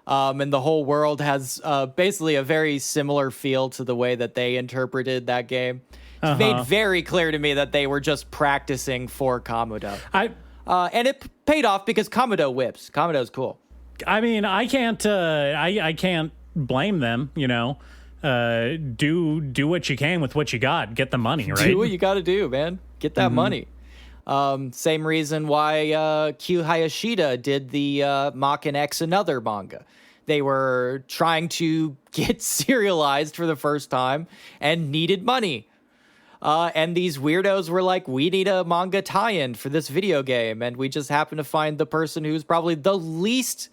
And the whole world has basically a very similar feel to the way that they interpreted that game. It's made very clear to me that they were just practicing for Kamudo. And it paid off because Kamudo whips. Kamudo's cool. I mean, I can't blame them, do what you can with what you got. Get the money, right? Do what you got to do, man. Get that money. Same reason why Q Hayashida did the Maken X Another manga. They were trying to get serialized for the first time and needed money. And these weirdos were like, we need a manga tie-in for this video game. And we just happened to find the person who's probably the least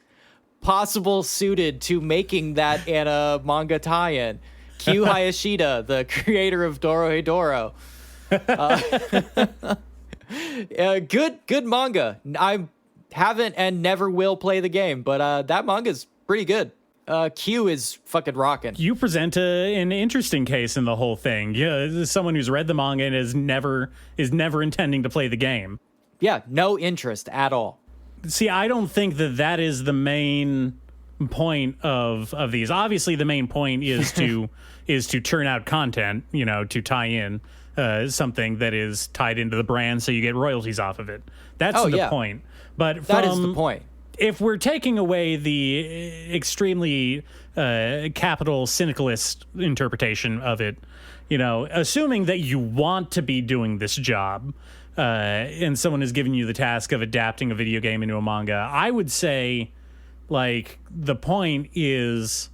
possible suited to making that in a manga tie-in. Kyu Hayashida, the creator of Dorohedoro. Good manga. I haven't and never will play the game, but that manga's pretty good. Q is fucking rocking. You present an interesting case in the whole thing. Yeah, someone who's read the manga and is never intending to play the game. Yeah, no interest at all. See, I don't think that is the main point of these. Obviously, the main point is to churn out content, to tie in something that is tied into the brand, so you get royalties off of it. That's the point. But that is the point. If we're taking away the extremely capital cynicalist interpretation of it, assuming that you want to be doing this job, and someone has given you the task of adapting a video game into a manga, I would say, like, the point is,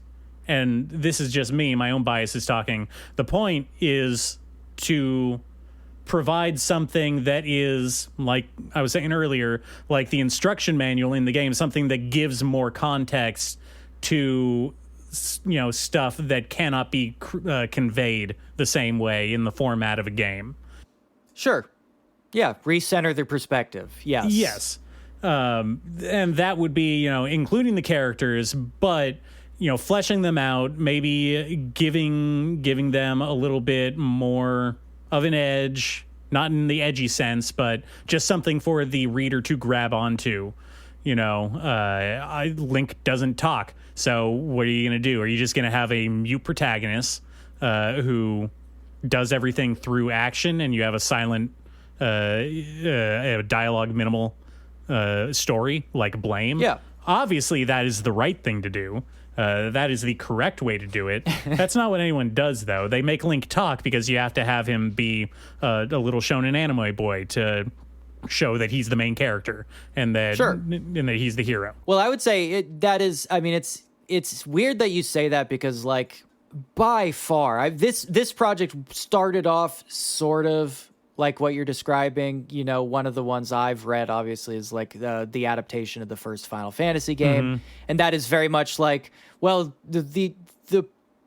and this is just me, my own bias is talking, the point is to provide something that is, like I was saying earlier, like the instruction manual in the game, something that gives more context to, stuff that cannot be conveyed the same way in the format of a game. Sure. Yeah, recenter the perspective. Yes. Yes. And that would be, including the characters, but, fleshing them out, maybe giving them a little bit more of an edge, not in the edgy sense, but just something for the reader to grab onto. Link doesn't talk, so what are you going to do? Are you just going to have a mute protagonist who does everything through action, and you have a silent dialogue minimal story like Blame? Yeah. Obviously, that is the right thing to do. That is the correct way to do it. That's not what anyone does, though. They make Link talk because you have to have him be a little shonen anime boy to show that he's the main character and that he's the hero. Well, I would say it's weird that you say that because, like, by far, this project started off sort of like what you're describing. One of the ones I've read, obviously, is like the adaptation of the first Final Fantasy game. And that is very much like, well, the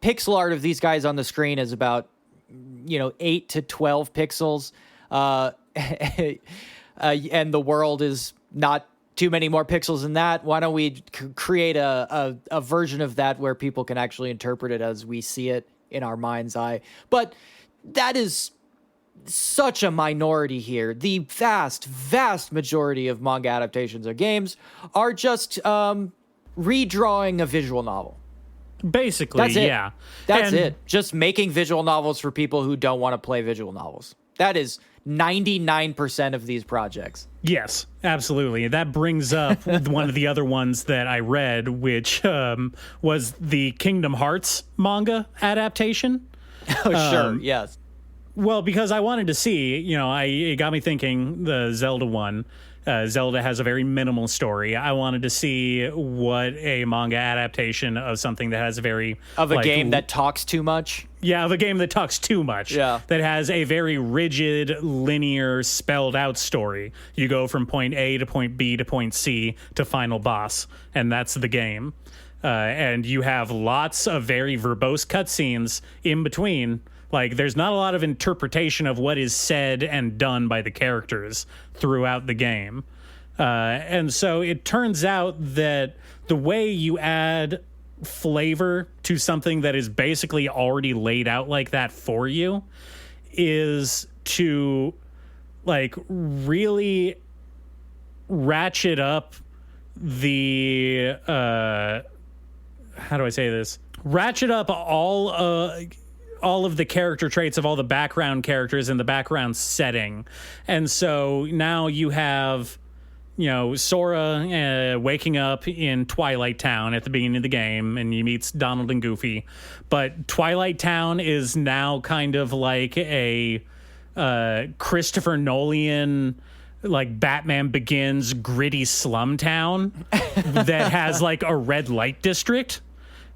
pixel art of these guys on the screen is about, 8 to 12 pixels. And the world is not too many more pixels than that. Why don't we create a version of that where people can actually interpret it as we see it in our mind's eye? But that is such a minority here. The vast majority of manga adaptations of games are just redrawing a visual novel. Basically, that's it. Yeah. That's it. Just making visual novels for people who don't want to play visual novels. That is 99% of these projects. Yes, absolutely. That brings up one of the other ones that I read, which was the Kingdom Hearts manga adaptation. Oh, sure. Yes. Well, because I wanted to see, it got me thinking, the Zelda one. Zelda has a very minimal story. I wanted to see what a manga adaptation of something that has a very... Of a game that talks too much? Yeah, of a game that talks too much. Yeah. That has a very rigid, linear, spelled out story. You go from point A to point B to point C to final boss, and that's the game. And you have lots of very verbose cutscenes in between. Like, there's not a lot of interpretation of what is said and done by the characters throughout the game. And so it turns out that the way you add flavor to something that is basically already laid out like that for you is to, like, really ratchet up the... how do I say this? Ratchet up all of the character traits of all the background characters in the background setting. And so now you have, Sora waking up in Twilight Town at the beginning of the game, and he meets Donald and Goofy. But Twilight Town is now kind of like a Christopher Nolan, like Batman Begins gritty slum town that has like a red light district.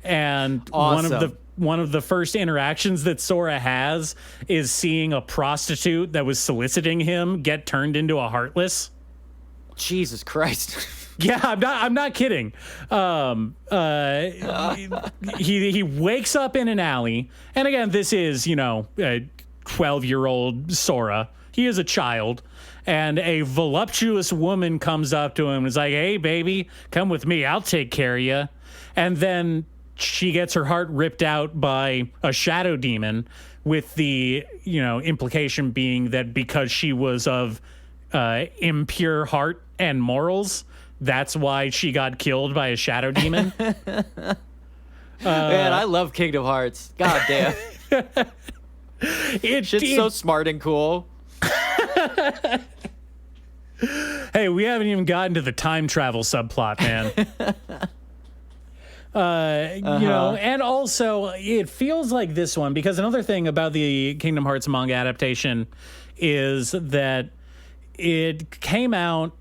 And awesome. one of the first interactions that Sora has is seeing a prostitute that was soliciting him get turned into a Heartless. Jesus Christ. Yeah, I'm not kidding. He wakes up in an alley, and again, this is, a 12-year-old Sora. He is a child, and a voluptuous woman comes up to him and is like, "Hey, baby, come with me. I'll take care of you." And then she gets her heart ripped out by a shadow demon, with the, implication being that because she was of impure heart and morals, that's why she got killed by a shadow demon. Man, I love Kingdom Hearts. God damn. Shit's so smart and cool. Hey, we haven't even gotten to the time travel subplot, man. And also it feels like this one, because another thing about the Kingdom Hearts manga adaptation is that it came out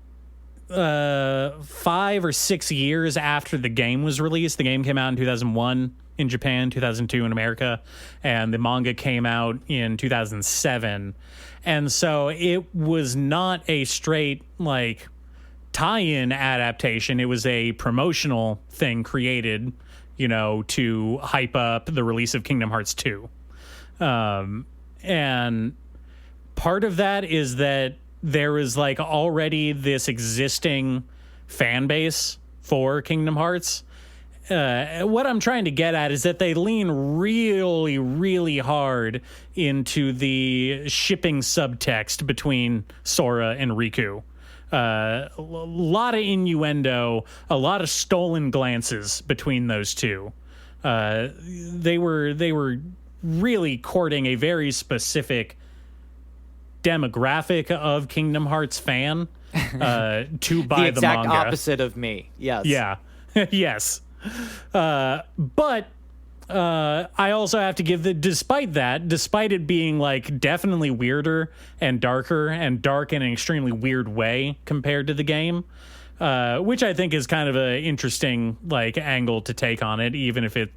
5 or 6 years after the game was released. The game came out in 2001 in Japan, 2002 in America, and the manga came out in 2007. And so it was not a straight, tie-in adaptation. It was a promotional thing created, to hype up the release of Kingdom Hearts 2. And part of that is that there is already this existing fan base for Kingdom Hearts. What I'm trying to get at is that they lean really, really hard into the shipping subtext between Sora and Riku. A lot of innuendo, a lot of stolen glances between those two. They were really courting a very specific demographic of Kingdom Hearts fan to buy the manga. The exact opposite of me. Yes. Yeah. Yes. But I also have to give despite it being definitely weirder and darker, and dark in an extremely weird way compared to the game, which I think is kind of an interesting angle to take on it, even if it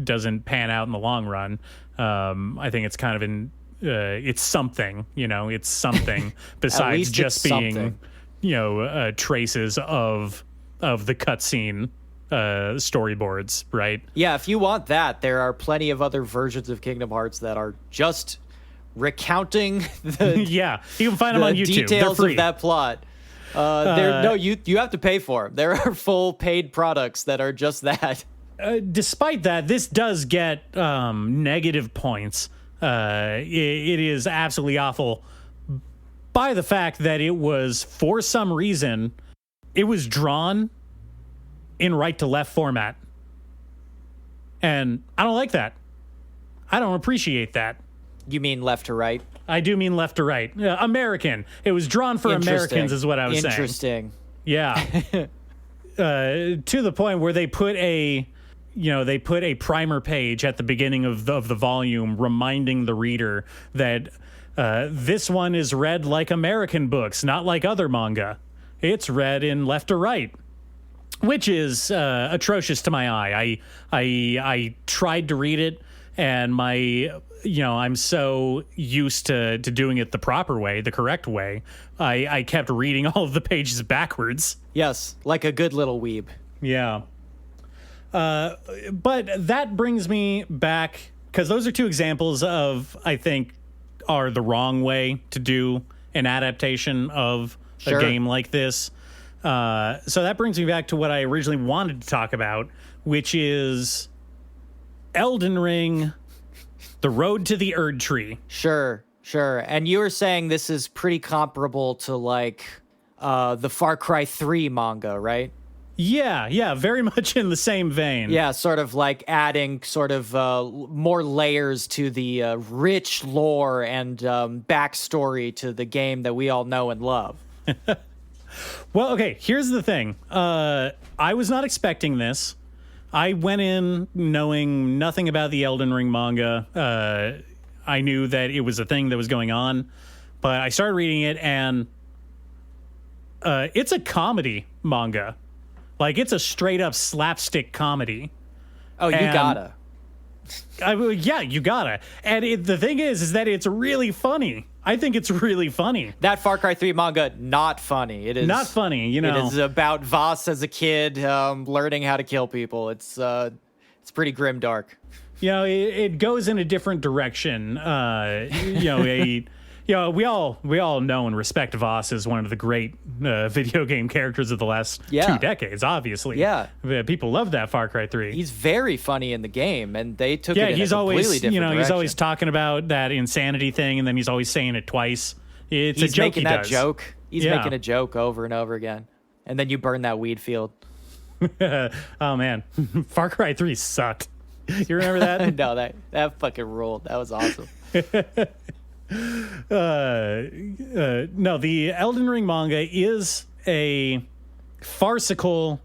doesn't pan out in the long run. I think it's kind of it's something, it's something besides just being, traces of the cutscene storyboards, right? Yeah, if you want that, there are plenty of other versions of Kingdom Hearts that are just recounting the yeah, you can find them on YouTube. Details of that plot. You have to pay for them. There are full paid products that are just that. Despite that, this does get negative points. It is absolutely awful by the fact that it was, for some reason, it was drawn in right to left format. And I don't like that. I don't appreciate that. You mean left to right? I do mean left to right. American. It was drawn for Americans is what I was saying. Interesting. Yeah. To the point where they put a primer page at the beginning of the volume reminding the reader that this one is read like American books, not like other manga. It's read in left to right, which is atrocious to my eye. I tried to read it, and I'm so used to doing it the proper way, the correct way. I kept reading all of the pages backwards. Yes, like a good little weeb. Yeah. But that brings me back, because those are two examples of, I think, are the wrong way to do an adaptation of a game like this. So that brings me back to what I originally wanted to talk about, which is Elden Ring, The Road to the Erd Tree. Sure. And you were saying this is pretty comparable to the Far Cry 3 manga, right? Yeah, very much in the same vein. Yeah, sort of adding sort of more layers to the rich lore and backstory to the game that we all know and love. Well, okay, here's the thing. I was not expecting this. I went in knowing nothing about the Elden Ring manga. I knew that it was a thing that was going on, but I started reading it, and it's a comedy manga. It's a straight up slapstick comedy. Oh, you gotta. Yeah, you gotta. And the thing is that it's really funny. I think it's really funny. That Far Cry 3 manga, not funny. It is not funny, you know. It is about Voss as a kid learning how to kill people. It's pretty grim dark. You know, it goes in a different direction. We all know and respect Voss as one of the great video game characters of the last 2 decades, obviously. Yeah. People love that Far Cry 3. He's very funny in the game, and they took it in he's a completely always, different direction. He's always talking about that insanity thing, and then he's always saying it twice. It's he's a joke making he that does. joke. He's making a joke over and over again. And then you burn that weed field. Oh, man. Far Cry 3 sucked. You remember that? No, that fucking ruled. That was awesome. No, the Elden Ring manga is a farcical,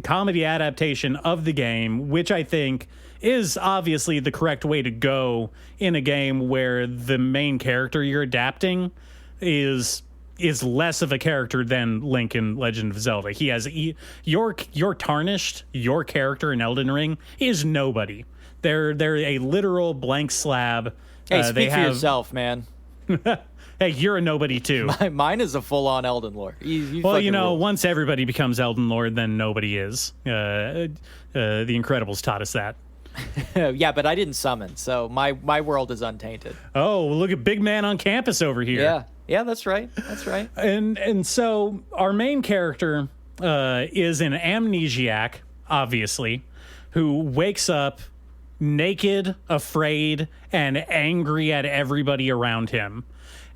comedy adaptation of the game, which I think is obviously the correct way to go in a game where the main character you're adapting is less of a character than Link in Legend of Zelda. He has your tarnished, your character in Elden Ring is nobody. They're a literal blank slab. Hey, speak for yourself, man. Hey, you're a nobody too. Mine is a full-on Elden Lord. Well, once everybody becomes Elden Lord, then nobody is. The Incredibles taught us that. Yeah, but I didn't summon, so my world is untainted. Oh, look at big man on campus over here. Yeah, that's right. That's right. And so our main character is an amnesiac, obviously, who wakes up naked, afraid, and angry at everybody around him.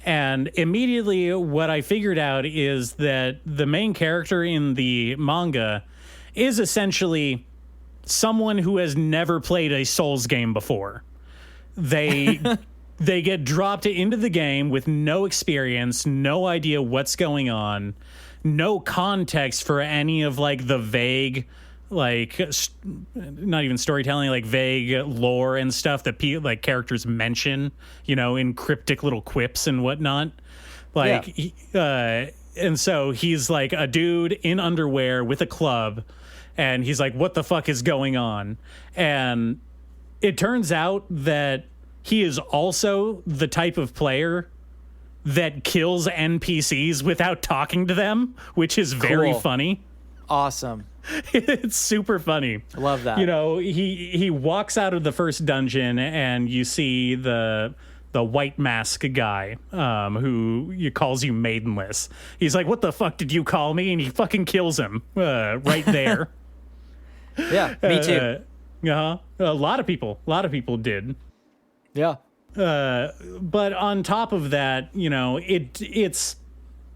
And immediately what I figured out is that the main character in the manga is essentially someone who has never played a Souls game before. They get dropped into the game with no experience, no idea what's going on, no context for any of the vague not even storytelling, vague lore and stuff that characters mention, in cryptic little quips and whatnot. And so he's a dude in underwear with a club, and he's like, what the fuck is going on? And it turns out that he is also the type of player that kills NPCs without talking to them, which is very funny. Awesome. It's super funny. I love that. He walks out of the first dungeon and you see the white mask guy who calls you maidenless. He's like, what the fuck did you call me? And he fucking kills him right there. Yeah, me too. A lot of people did. Yeah. But on top of that, it's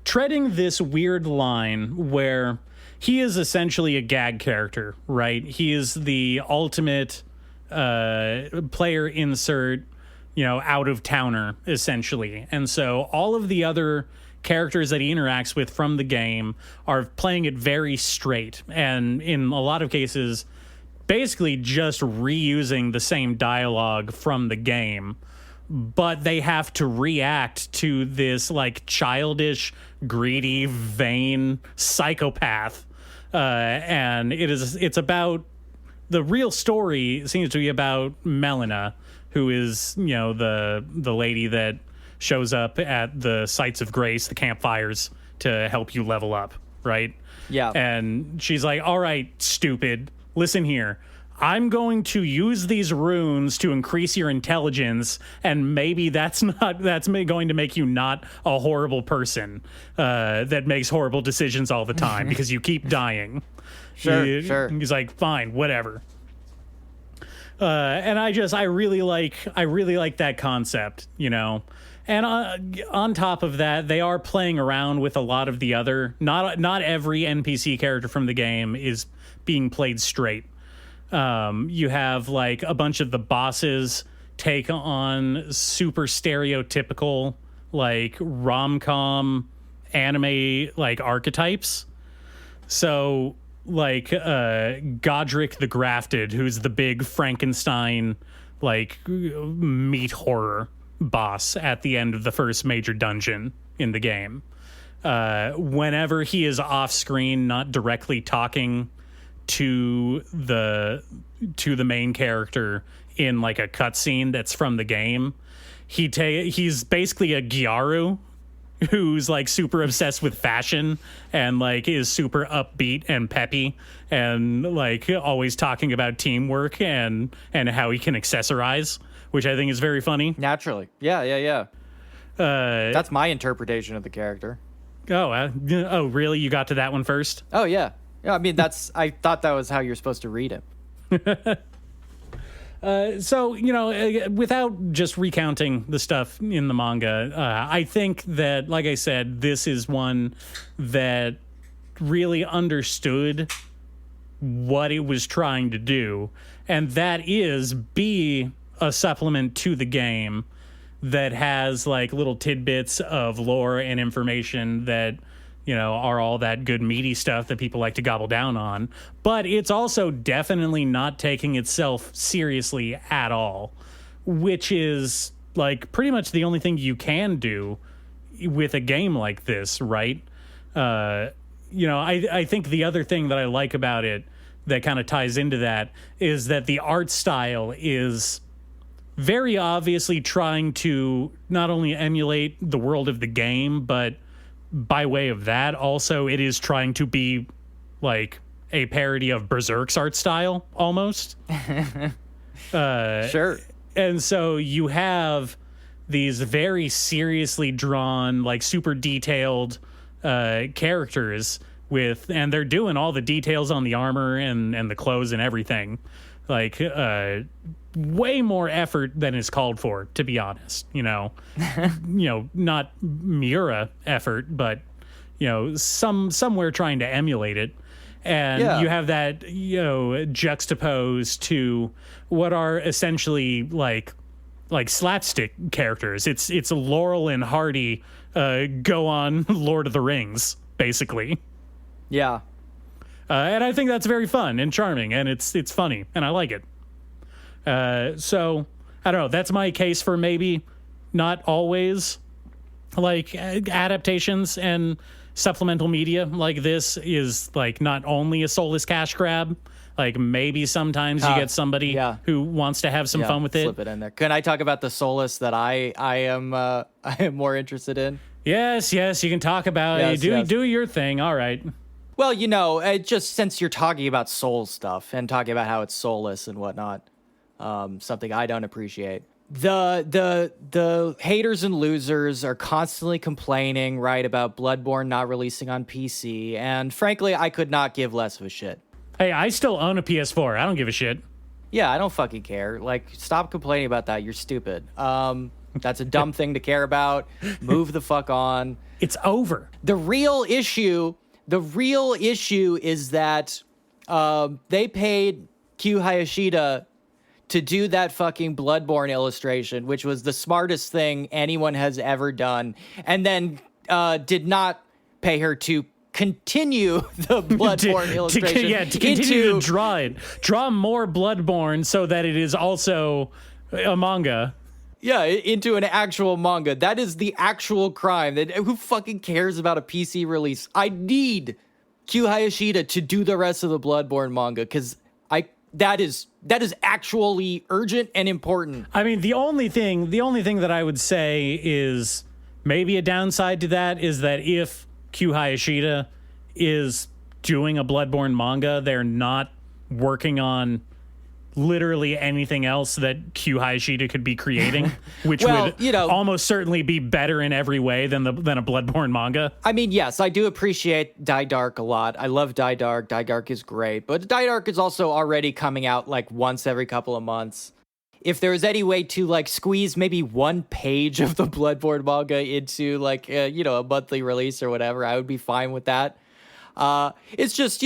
treading this weird line where he is essentially a gag character, right? He is the ultimate player insert, out-of-towner, essentially. And so all of the other characters that he interacts with from the game are playing it very straight. And in a lot of cases, basically just reusing the same dialogue from the game. But they have to react to this childish, greedy, vain psychopath. And it's about, the real story seems to be about Melina, who is, the lady that shows up at the sites of grace, the campfires, to help you level up, right? Yeah. And she's like, all right, stupid, listen here. I'm going to use these runes to increase your intelligence, and maybe that's going to make you not a horrible person that makes horrible decisions all the time because you keep dying. Sure. He's like, fine, whatever. And I really like that concept, And on top of that, they are playing around with a lot of the other. Not every NPC character from the game is being played straight. You have a bunch of the bosses take on super stereotypical rom-com anime archetypes. So Godric the Grafted, who's the big Frankenstein meat horror boss at the end of the first major dungeon in the game. Whenever he is off screen, not directly talking to the main character in like a cutscene that's from the game. He's basically a Gyaru who's like super obsessed with fashion and like is super upbeat and peppy and like always talking about teamwork and how he can accessorize, which I think is very funny. Naturally. Yeah. That's my interpretation of the character. Oh, really? You got to that one first? Oh, yeah. Yeah, I mean, I thought that was how you're supposed to read it. So, without just recounting the stuff in the manga, I think that, like I said, this is one that really understood what it was trying to do, and that is be a supplement to the game that has, like, little tidbits of lore and information that, are all that good meaty stuff that people like to gobble down on. But it's also definitely not taking itself seriously at all, which is like pretty much the only thing you can do with a game like this, right? I think the other thing that I like about it that kind of ties into that is that the art style is very obviously trying to not only emulate the world of the game, but by way of that, also, it is trying to be like a parody of Berserk's art style, almost. Sure. And so you have these very seriously drawn, like super detailed characters and they're doing all the details on the armor and the clothes and everything. Like, way more effort than is called for, to be honest. Not Miura effort, but somewhere trying to emulate it. And you have that juxtaposed to what are essentially like slapstick characters. It's Laurel and Hardy go on Lord of the Rings, basically. Yeah. And I think that's very fun and charming, and it's funny, and I like it. So I don't know. That's my case for maybe not always like adaptations and supplemental media like this is like not only a soulless cash grab. Like maybe sometimes you get somebody who wants to have some fun with it. Slip it in there. Can I talk about the soulless that I am more interested in? Yes, you can talk about it. Do your thing. All right. Well, just since you're talking about soul stuff and talking about how it's soulless and whatnot. Something I don't appreciate. The haters and losers are constantly complaining, right, about Bloodborne not releasing on PC, and frankly, I could not give less of a shit. Hey, I still own a PS4. I don't give a shit. Yeah, I don't fucking care. Like, stop complaining about that. You're stupid. That's a dumb thing to care about. Move the fuck on. It's over. The real issue is that they paid Q Hayashida to do that fucking Bloodborne illustration, which was the smartest thing anyone has ever done, and then did not pay her to continue the Bloodborne illustration. To continue to draw it. Draw more Bloodborne so that it is also a manga. Yeah, into an actual manga. That is the actual crime. Who fucking cares about a PC release? I need Q Hayashida to do the rest of the Bloodborne manga, because that is actually urgent and important. I mean, the only thing that I would say is maybe a downside to that is that if Q Hayashida is doing a Bloodborne manga, they're not working on literally anything else that Q Hayashida could be creating, which would almost certainly be better in every way than a Bloodborne manga. I mean, yes, I do appreciate Die Dark a lot. I love Die Dark. Die Dark is great, but Die Dark is also already coming out like once every couple of months. If there was any way to like squeeze maybe one page of the Bloodborne manga into like a monthly release or whatever, I would be fine with that. It's just,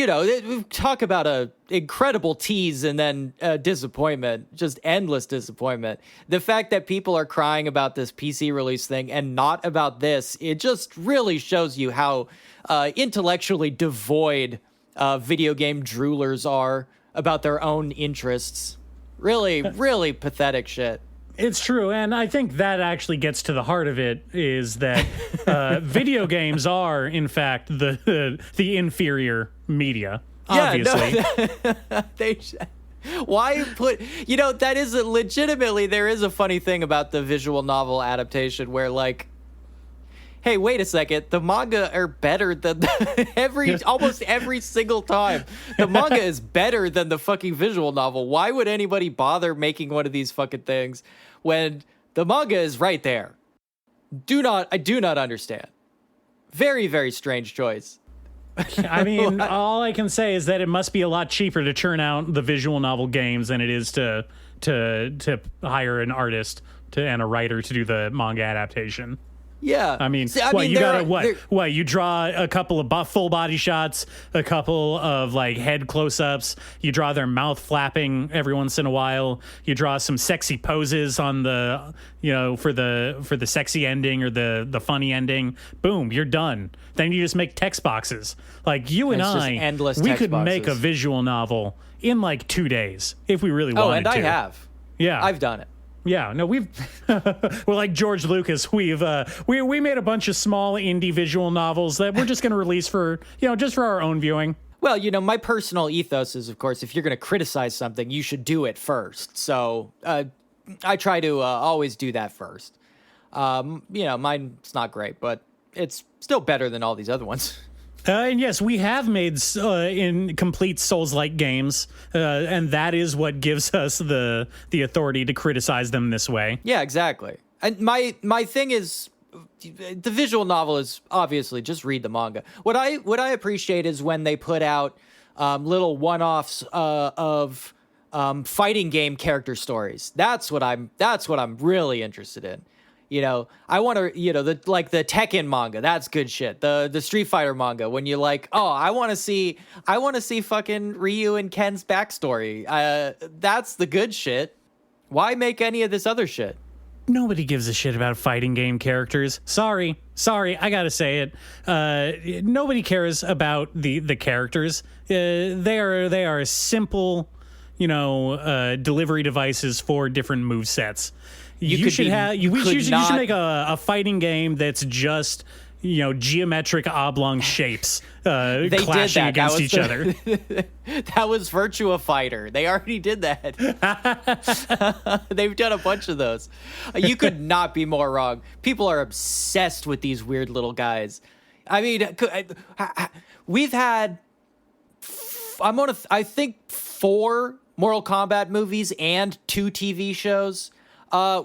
talk about a incredible tease and then disappointment, just endless disappointment. The fact that people are crying about this PC release thing and not about this, it just really shows you how intellectually devoid video game droolers are about their own interests. Really, really pathetic shit. It's true, and I think that actually gets to the heart of it, is that video games are, in fact, the inferior media. obviously. No, why put, that is legitimately, there is a funny thing about the visual novel adaptation where, like, hey, wait a second, the manga are better than almost every single time. The manga is better than the fucking visual novel. Why would anybody bother making one of these fucking things when the manga is right there? I do not understand. Very, very strange choice. I mean, all I can say is that it must be a lot cheaper to churn out the visual novel games than it is to hire an artist and a writer to do the manga adaptation. Yeah. I mean, you draw a couple of full body shots, a couple of like head close-ups, you draw their mouth flapping every once in a while, you draw some sexy poses on the, for the sexy ending or the funny ending. Boom, you're done. Then you just make text boxes. Like you and I, we could make a visual novel in like 2 days if we really wanted to. Oh, and I have. Yeah. I've done it. Yeah, no, we're like George Lucas. We made a bunch of small indie visual novels that we're just going to release for, just for our own viewing. Well, my personal ethos is, of course, if you're going to criticize something, you should do it first. So I try to always do that first. Mine's not great, but it's still better than all these other ones. And yes, we have made in complete Souls-like games, and that is what gives us the authority to criticize them this way. Yeah, exactly. And my thing is, the visual novel is obviously just read the manga. What I appreciate is when they put out little one-offs of fighting game character stories. That's what I'm really interested in. I want to, the Tekken manga, that's good shit. The Street Fighter manga, when you're like, oh, I want to see fucking Ryu and Ken's backstory. That's the good shit. Why make any of this other shit? Nobody gives a shit about fighting game characters. Sorry, I gotta say it. Nobody cares about the characters. They are simple, delivery devices for different move sets. You should make a fighting game that's just geometric oblong shapes clashing against each other. That was Virtua Fighter. They already did that. They've done a bunch of those. You could not be more wrong. People are obsessed with these weird little guys. I mean, we've had I think 4 Mortal Kombat movies and 2 TV shows.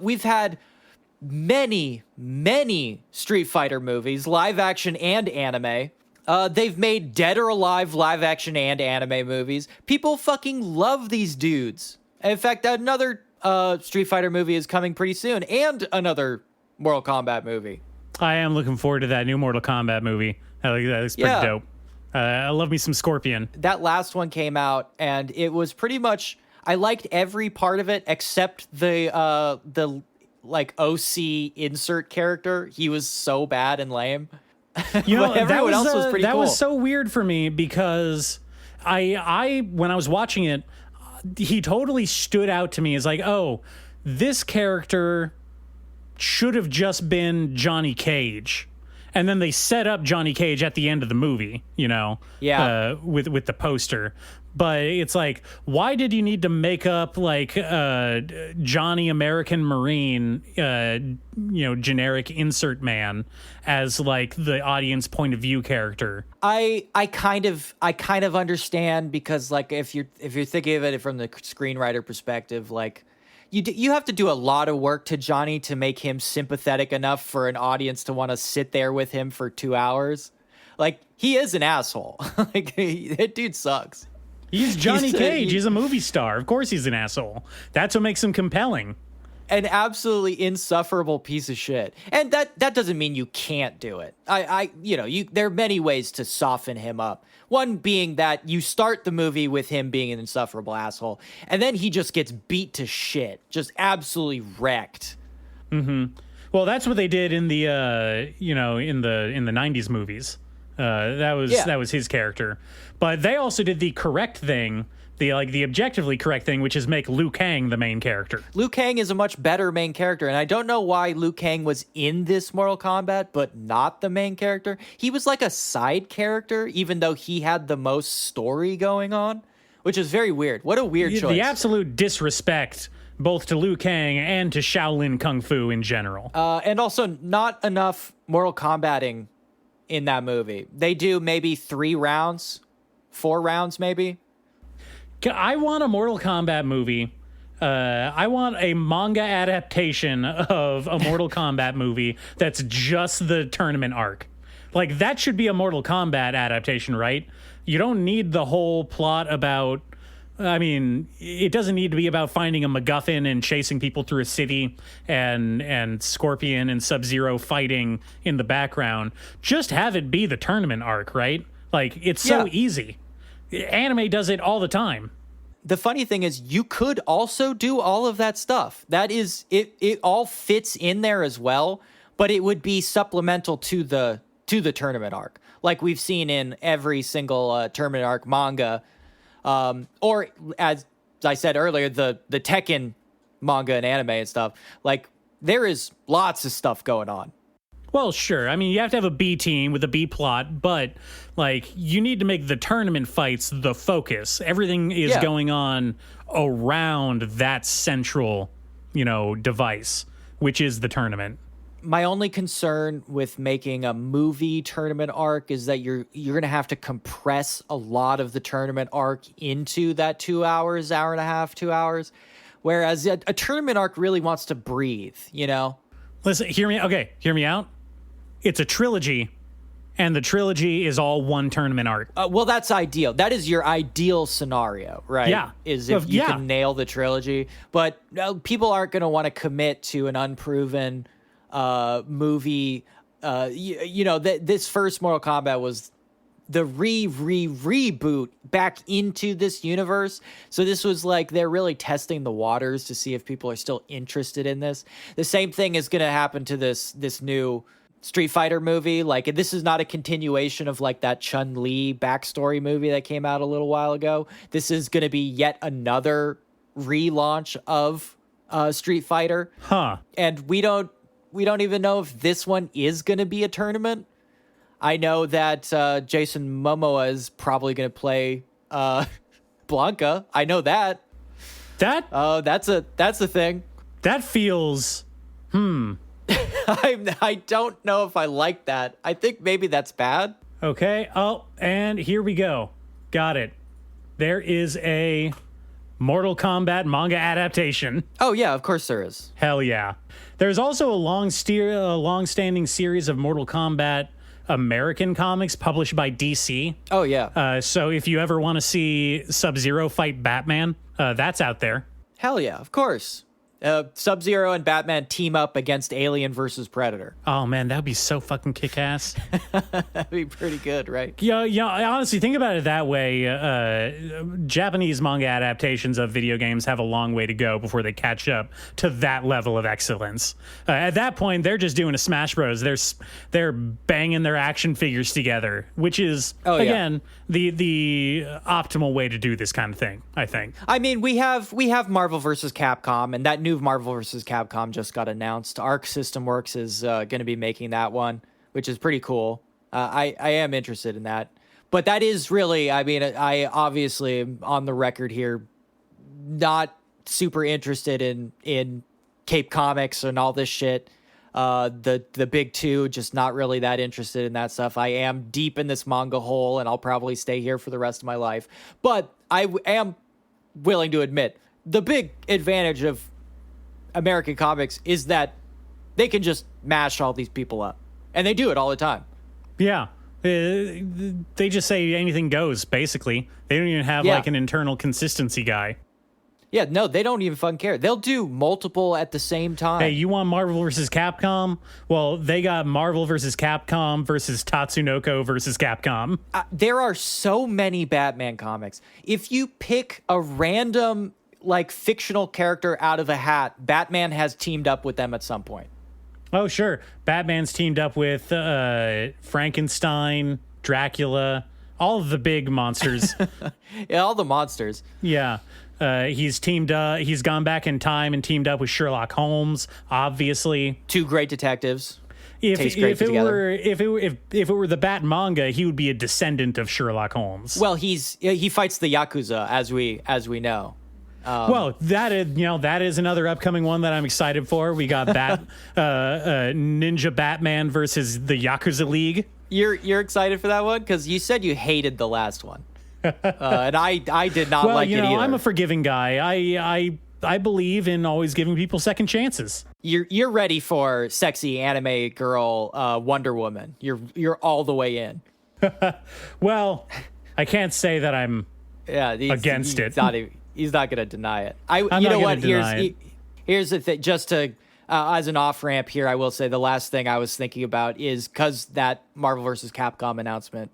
We've had many Street Fighter movies, live action and anime. They've made Dead or Alive live action and anime movies. People fucking love these dudes. In fact, another Street Fighter movie is coming pretty soon, and another Mortal Kombat movie. I am looking forward to that new Mortal Kombat movie. That looks pretty dope. I love me some Scorpion. That last one came out, and it was pretty much... I liked every part of it except the like OC insert character. He was so bad and lame. Everyone else was pretty cool. That was so weird for me because I when I was watching it, he totally stood out to me as like, oh, this character should have just been Johnny Cage. And then they set up Johnny Cage at the end of the movie, with the poster. But it's like, why did you need to make up like Johnny American Marine, generic insert man as like the audience point of view character? I kind of understand because like if you're thinking of it from the screenwriter perspective, like you have to do a lot of work to Johnny to make him sympathetic enough for an audience to want to sit there with him for 2 hours. Like he is an asshole. Like that dude sucks. He's Johnny Cage. He's a movie star. Of course he's an asshole. That's what makes him compelling. An absolutely insufferable piece of shit. And that doesn't mean you can't do it. There are many ways to soften him up. One being that you start the movie with him being an insufferable asshole, and then he just gets beat to shit. Just absolutely wrecked. Mm-hmm. Well, that's what they did in the in the 90s movies. That was his character. But they also did the correct thing the objectively correct thing, which is make Liu Kang the main character. Liu Kang is a much better main character, and I don't know why Liu Kang was in this Mortal Kombat, but not the main character. He was like a side character, even though he had the most story going on, which is very weird. What a weird choice. The absolute disrespect both to Liu Kang and to Shaolin Kung Fu in general. And also not enough Mortal Kombating in that movie. They do maybe 3 rounds, 4 rounds maybe. I want a Mortal Kombat movie. I want a manga adaptation of a Mortal Kombat movie that's just the tournament arc. Like, that should be a Mortal Kombat adaptation, right? You don't need the whole plot about... I mean, it doesn't need to be about finding a MacGuffin and chasing people through a city and Scorpion and Sub-Zero fighting in the background. Just have it be the tournament arc, right? Like, it's so easy. Anime does it all the time. The funny thing is, you could also do all of that stuff. That is, it all fits in there as well, but it would be supplemental to the tournament arc, like we've seen in every single tournament arc manga, or as I said earlier, the Tekken manga and anime and stuff. Like, there is lots of stuff going on. Well, sure. I mean, you have to have a B team with a B plot, but, like, you need to make the tournament fights the focus. Everything is going on around that central, device, which is the tournament. My only concern with making a movie tournament arc is that you're going to have to compress a lot of the tournament arc into that 2 hours, hour and a half, 2 hours, whereas a tournament arc really wants to breathe, Listen, hear me out. It's a trilogy, and the trilogy is all one tournament arc. Well, that's ideal. That is your ideal scenario, right? Yeah. Is if you can nail the trilogy. But people aren't going to want to commit to an unproven movie. This first Mortal Kombat was the reboot back into this universe. So this was like they're really testing the waters to see if people are still interested in this. The same thing is going to happen to this new Street Fighter movie. Like, this is not a continuation of like that Chun-Li backstory movie that came out a little while ago. This is going to be yet another relaunch of Street Fighter. And we don't even know if this one is going to be a tournament. I know that Jason Momoa is probably going to play Blanca. I know that. That's a thing. That feels I don't know if I like that. I think maybe that's bad. Okay. Oh, and here we go. Got it. There is a Mortal Kombat manga adaptation. Oh, yeah, of course there is. Hell yeah. There's also a long-standing series of Mortal Kombat American comics published by DC. Oh, yeah. So if you ever want to see Sub-Zero fight Batman, that's out there. Hell yeah, of course. Sub-Zero and Batman team up against Alien versus Predator. Oh, man, that would be so fucking kick-ass. That'd be pretty good, right? Yeah, honestly, think about it that way. Japanese manga adaptations of video games have a long way to go before they catch up to that level of excellence. At that point, they're just doing a Smash Bros. They're banging their action figures together, which is, again, the optimal way to do this kind of thing, I think. I mean, we have Marvel versus Capcom, and that new Marvel vs. Capcom just got announced. Arc System Works is going to be making that one, which is pretty cool. I am interested in that. But that is really, I mean, I obviously am on the record here, not super interested in Cape Comics and all this shit. The big two, just not really that interested in that stuff. I am deep in this manga hole, and I'll probably stay here for the rest of my life. But I am willing to admit, the big advantage of American comics is that they can just mash all these people up, and they do it all the time. Yeah. They just say anything goes, basically. They don't even have like an internal consistency guy. Yeah, no, they don't even fucking care. They'll do multiple at the same time. Hey, you want Marvel versus Capcom? Well, they got Marvel versus Capcom versus Tatsunoko versus Capcom. There are so many Batman comics. If you pick a random like fictional character out of a hat, Batman has teamed up with them at some point. Oh, sure. Batman's teamed up with Frankenstein, Dracula, all of the big monsters. Yeah, all the monsters. Yeah. He's gone back in time and teamed up with Sherlock Holmes, obviously. Two great detectives. If it were the Bat manga, he would be a descendant of Sherlock Holmes. Well, he fights the Yakuza, as we know. Well, that is another upcoming one that I'm excited for. We got Ninja Batman versus the Yakuza League. You're excited for that one because you said you hated the last one, and I did not like it either. I'm a forgiving guy. I believe in always giving people second chances. You're ready for sexy anime girl Wonder Woman. You're all the way in. Well, I can't say that I'm against it. He's not going to deny it. You know what? Here's the thing. Just to as an off ramp here, I will say the last thing I was thinking about is because that Marvel vs. Capcom announcement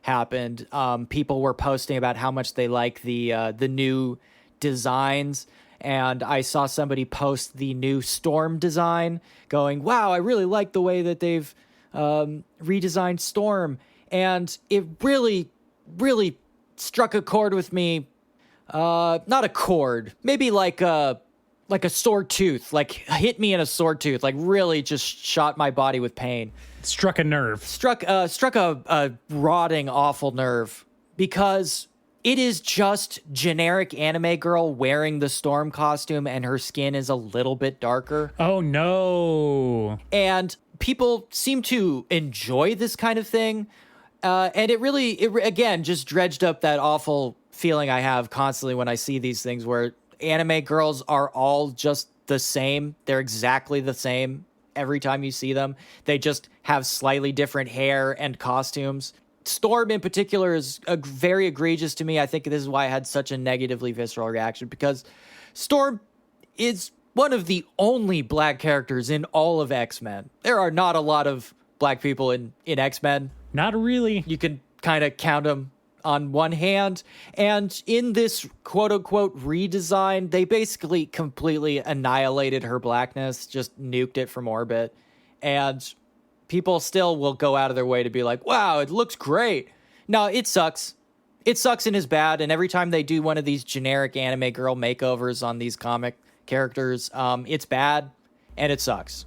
happened. People were posting about how much they like the new designs. And I saw somebody post the new Storm design going, wow, I really like the way that they've redesigned Storm. And it really, really struck a chord with me. Not a chord, maybe like a sore tooth, like hit me in a sore tooth, like really just shot my body with pain. Struck a nerve. Struck a rotting, awful nerve because it is just generic anime girl wearing the Storm costume and her skin is a little bit darker. Oh, no. And people seem to enjoy this kind of thing. And it again, just dredged up that awful feeling I have constantly when I see these things where anime girls are all just the same. They're exactly the same every time you see them. They just have slightly different hair and costumes. Storm in particular is very egregious to me. I think this is why I had such a negatively visceral reaction because Storm is one of the only black characters in all of X-Men. There are not a lot of black people in X-Men. Not really. You can kind of count them on one hand. And in this quote-unquote redesign, they basically completely annihilated her blackness, just nuked it from orbit. And people still will go out of their way to be like, wow, it looks great. No, it sucks. It sucks and is bad. And every time they do one of these generic anime girl makeovers on these comic characters, it's bad and it sucks.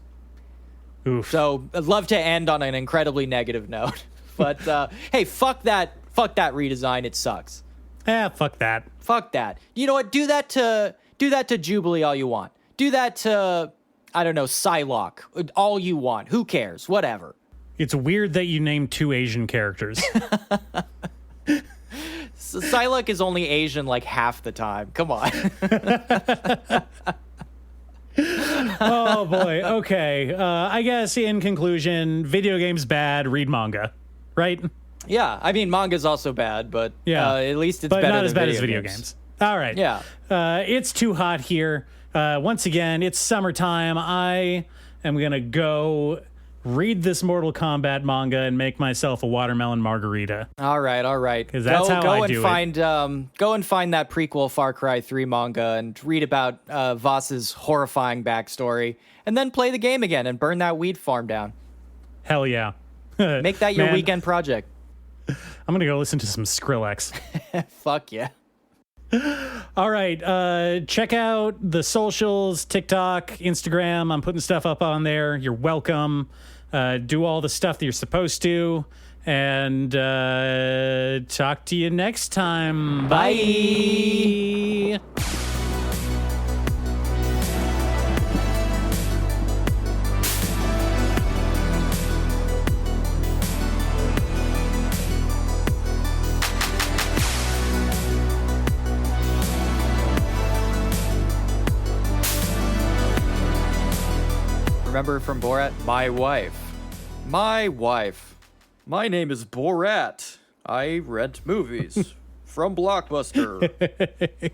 Oof. So I'd love to end on an incredibly negative note. But hey, fuck that redesign. It sucks. Fuck that. Fuck that. You know what? Do that to Jubilee all you want. Do that to, I don't know, Psylocke all you want. Who cares? Whatever. It's weird that you named two Asian characters. So Psylocke is only Asian like half the time. Come on. Oh boy. Okay. I guess in conclusion, video games bad. Read manga, right? Yeah. I mean, manga's also bad, but at least it's but better not than as bad as video games. All right. Yeah. It's too hot here. Once again, it's summertime. I am gonna go read this Mortal Kombat manga and make myself a watermelon margarita. All right. Because that's how I do it. Go and find that prequel Far Cry 3 manga and read about Voss's horrifying backstory, and then play the game again and burn that weed farm down. Hell yeah. Make that your Man, weekend project. I'm gonna go listen to some Skrillex. Fuck yeah. All right. Check out the socials, TikTok, Instagram. I'm putting stuff up on there. You're welcome. Do all the stuff that you're supposed to. And talk to you next time. Bye. Remember from Borat? My wife. My name is Borat. I rent movies from Blockbuster.